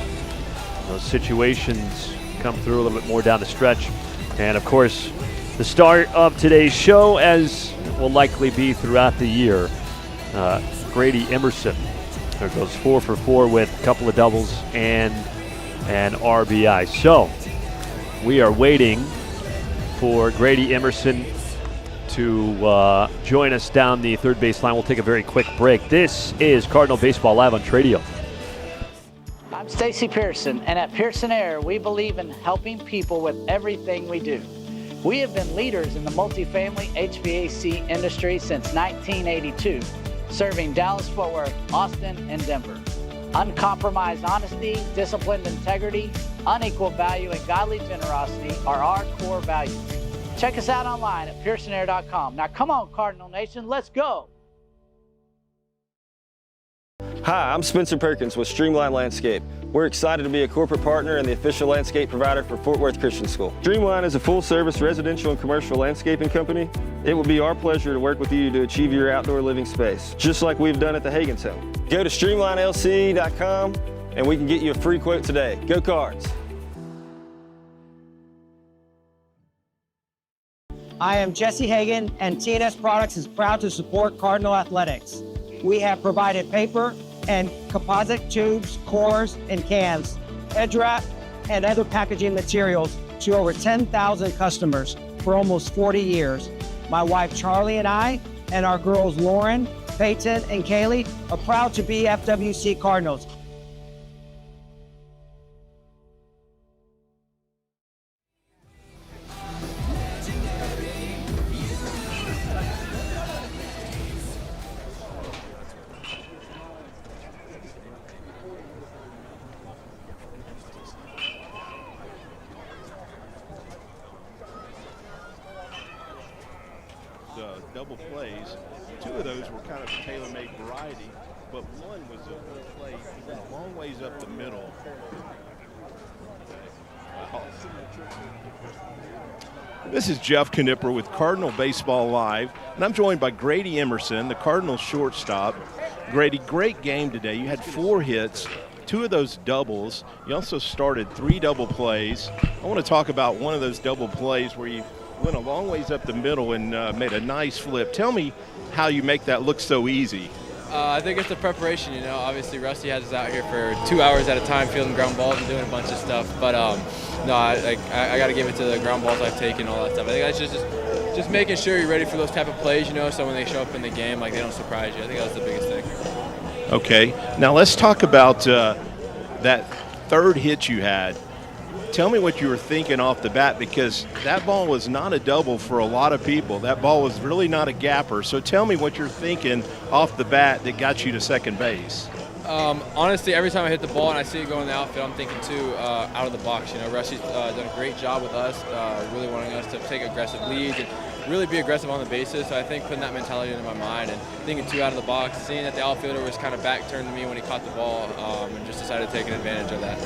Those situations come through a little bit more down the stretch. And of course, the start of today's show, as will likely be throughout the year, Grady Emerson. There goes 4 for 4 with a couple of doubles and an RBI. So we are waiting for Grady Emerson to join us down the third base line. We'll take a very quick break. This is Cardinal Baseball Live on Tradio. I'm Stacy Pearson, and at Pearson Air, we believe in helping people with everything we do. We have been leaders in the multifamily HVAC industry since 1982, serving Dallas, Fort Worth, Austin, and Denver. Uncompromised honesty, disciplined integrity, unequal value, and godly generosity are our core values. Check us out online at pearsonair.com. Now come on, Cardinal Nation, let's go. Hi, I'm Spencer Perkins with Streamline Landscape. We're excited to be a corporate partner and the official landscape provider for Fort Worth Christian School. Streamline is a full-service residential and commercial landscaping company. It will be our pleasure to work with you to achieve your outdoor living space, just like we've done at the Hagen's home. Go to streamlinelc.com and we can get you a free quote today. Go Cards! I am Jesse Hagan, and TNS Products is proud to support Cardinal Athletics. We have provided paper and composite tubes, cores, and cans, edge wrap, and other packaging materials to over 10,000 customers for almost 40 years. My wife Charlie and I, and our girls Lauren, Peyton, and Kaylee are proud to be FWC Cardinals. Double plays. Two of those were kind of a tailor-made variety, but one was a play a long ways up the middle. Wow. This is Jeff Knipper with Cardinal Baseball Live, and I'm joined by Grady Emerson, the Cardinals shortstop. Grady, great game today. You had 4 hits, 2 of those doubles. You also started 3 double plays. I want to talk about one of those double plays where you went a long ways up the middle and made a nice flip. Tell me how you make that look so easy. I think it's the preparation, you know. Obviously, Rusty has us out here for 2 hours at a time fielding ground balls and doing a bunch of stuff. But, no, I got to give it to the ground balls I've taken, all that stuff. I think that's just making sure you're ready for those type of plays, you know, so when they show up in the game, like, they don't surprise you. I think that's the biggest thing. Okay. Now let's talk about that third hit you had. Tell me what you were thinking off the bat, because that ball was not a double for a lot of people. That ball was really not a gapper. So tell me what you're thinking off the bat that got you to second base. Honestly, every time I hit the ball and I see it go in the outfield, I'm thinking too out of the box. You know, Rusty's done a great job with us, really wanting us to take aggressive leads and really be aggressive on the bases. So I think putting that mentality into my mind and thinking 2 out of the box, seeing that the outfielder was kind of back turned to me when he caught the ball, and just decided to take advantage of that.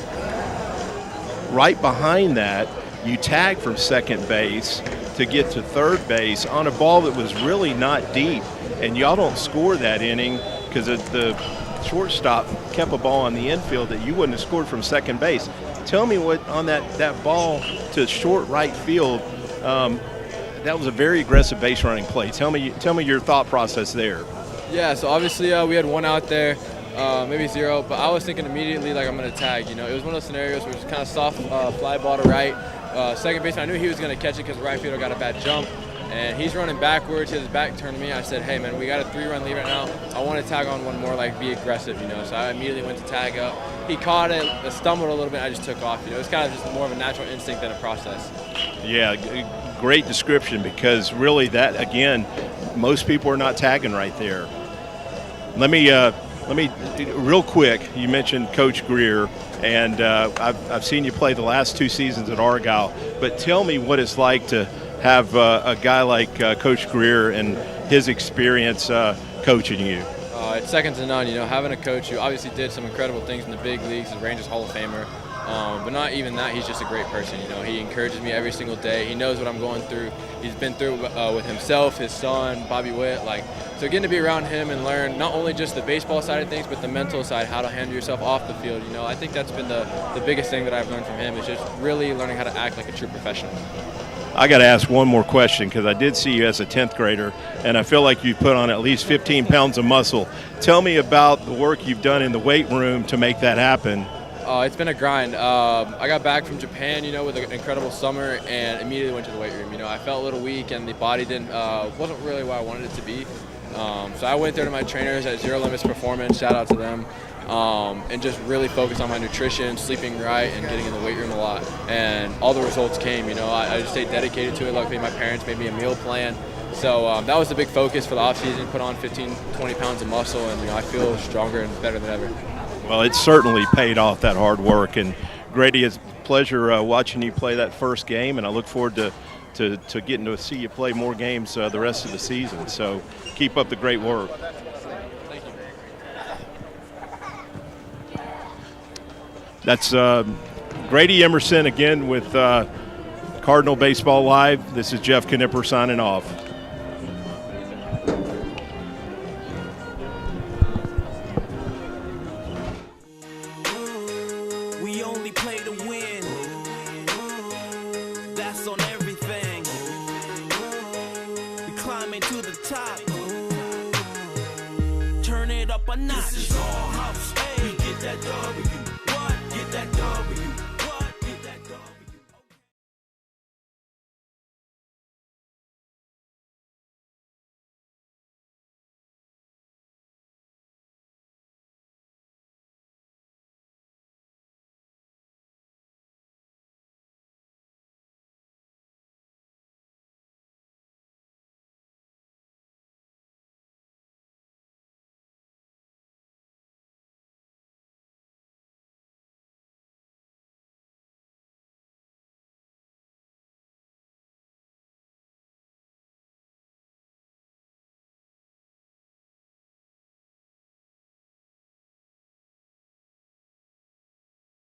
Right behind that, you tag from second base to get to third base on a ball that was really not deep. And y'all don't score that inning because the shortstop kept a ball on the infield that you wouldn't have scored from second base. Tell me what on that ball to short right field, that was a very aggressive base running play. Tell me your thought process there. Yeah, so obviously we had 1 out there. Maybe 0, but I was thinking immediately like I'm going to tag. You know, it was one of those scenarios where it was kind of soft fly ball to right. Second baseman, I knew he was going to catch it because the right fielder got a bad jump, and he's running backwards. His back turned to me. I said, hey, man, we got a 3-run lead right now. I want to tag on one more, like be aggressive, you know. So I immediately went to tag up. He caught it, stumbled a little bit, I just took off. You know, it's kind of just more of a natural instinct than a process. Yeah, Great description, because really that, again, most people are not tagging right there. Let me real quick, you mentioned Coach Greer, and I've seen you play the last 2 seasons at Argyle, but tell me what it's like to have a guy like Coach Greer and his experience coaching you. It's second to none, you know, having a coach who obviously did some incredible things in the big leagues, the Rangers Hall of Famer, but not even that, he's just a great person, you know. He encourages me every single day. He knows what I'm going through. He's been through with himself, his son, Bobby Witt, so getting to be around him and learn not only just the baseball side of things, but the mental side, how to handle yourself off the field, you know. I think that's been the biggest thing that I've learned from him, is just really learning how to act like a true professional. I got to ask one more question, because I did see you as a 10th grader, and I feel like you put on at least 15 pounds of muscle. Tell me about the work you've done in the weight room to make that happen. It's been a grind. I got back from Japan, you know, with an incredible summer, and immediately went to the weight room. You know, I felt a little weak, and the body wasn't really where I wanted it to be. So I went there to my trainers at Zero Limits Performance, shout out to them, and just really focused on my nutrition, sleeping right, and getting in the weight room a lot. And all the results came, you know. I just stayed dedicated to it. Luckily, my parents made me a meal plan. So that was the big focus for the offseason, put on 15, 20 pounds of muscle, and, you know, I feel stronger and better than ever. Well, it certainly paid off, that hard work. And Grady, it's a pleasure watching you play that first game, and I look forward to to getting to see you play more games the rest of the season. So keep up the great work. Thank you. That's Grady Emerson again with Cardinal Baseball Live. This is Jeff Knipper signing off. We only play to win. That's on everything. We climbing to the top. Turn it up a notch. This is all house. We get that W. What? Get that W.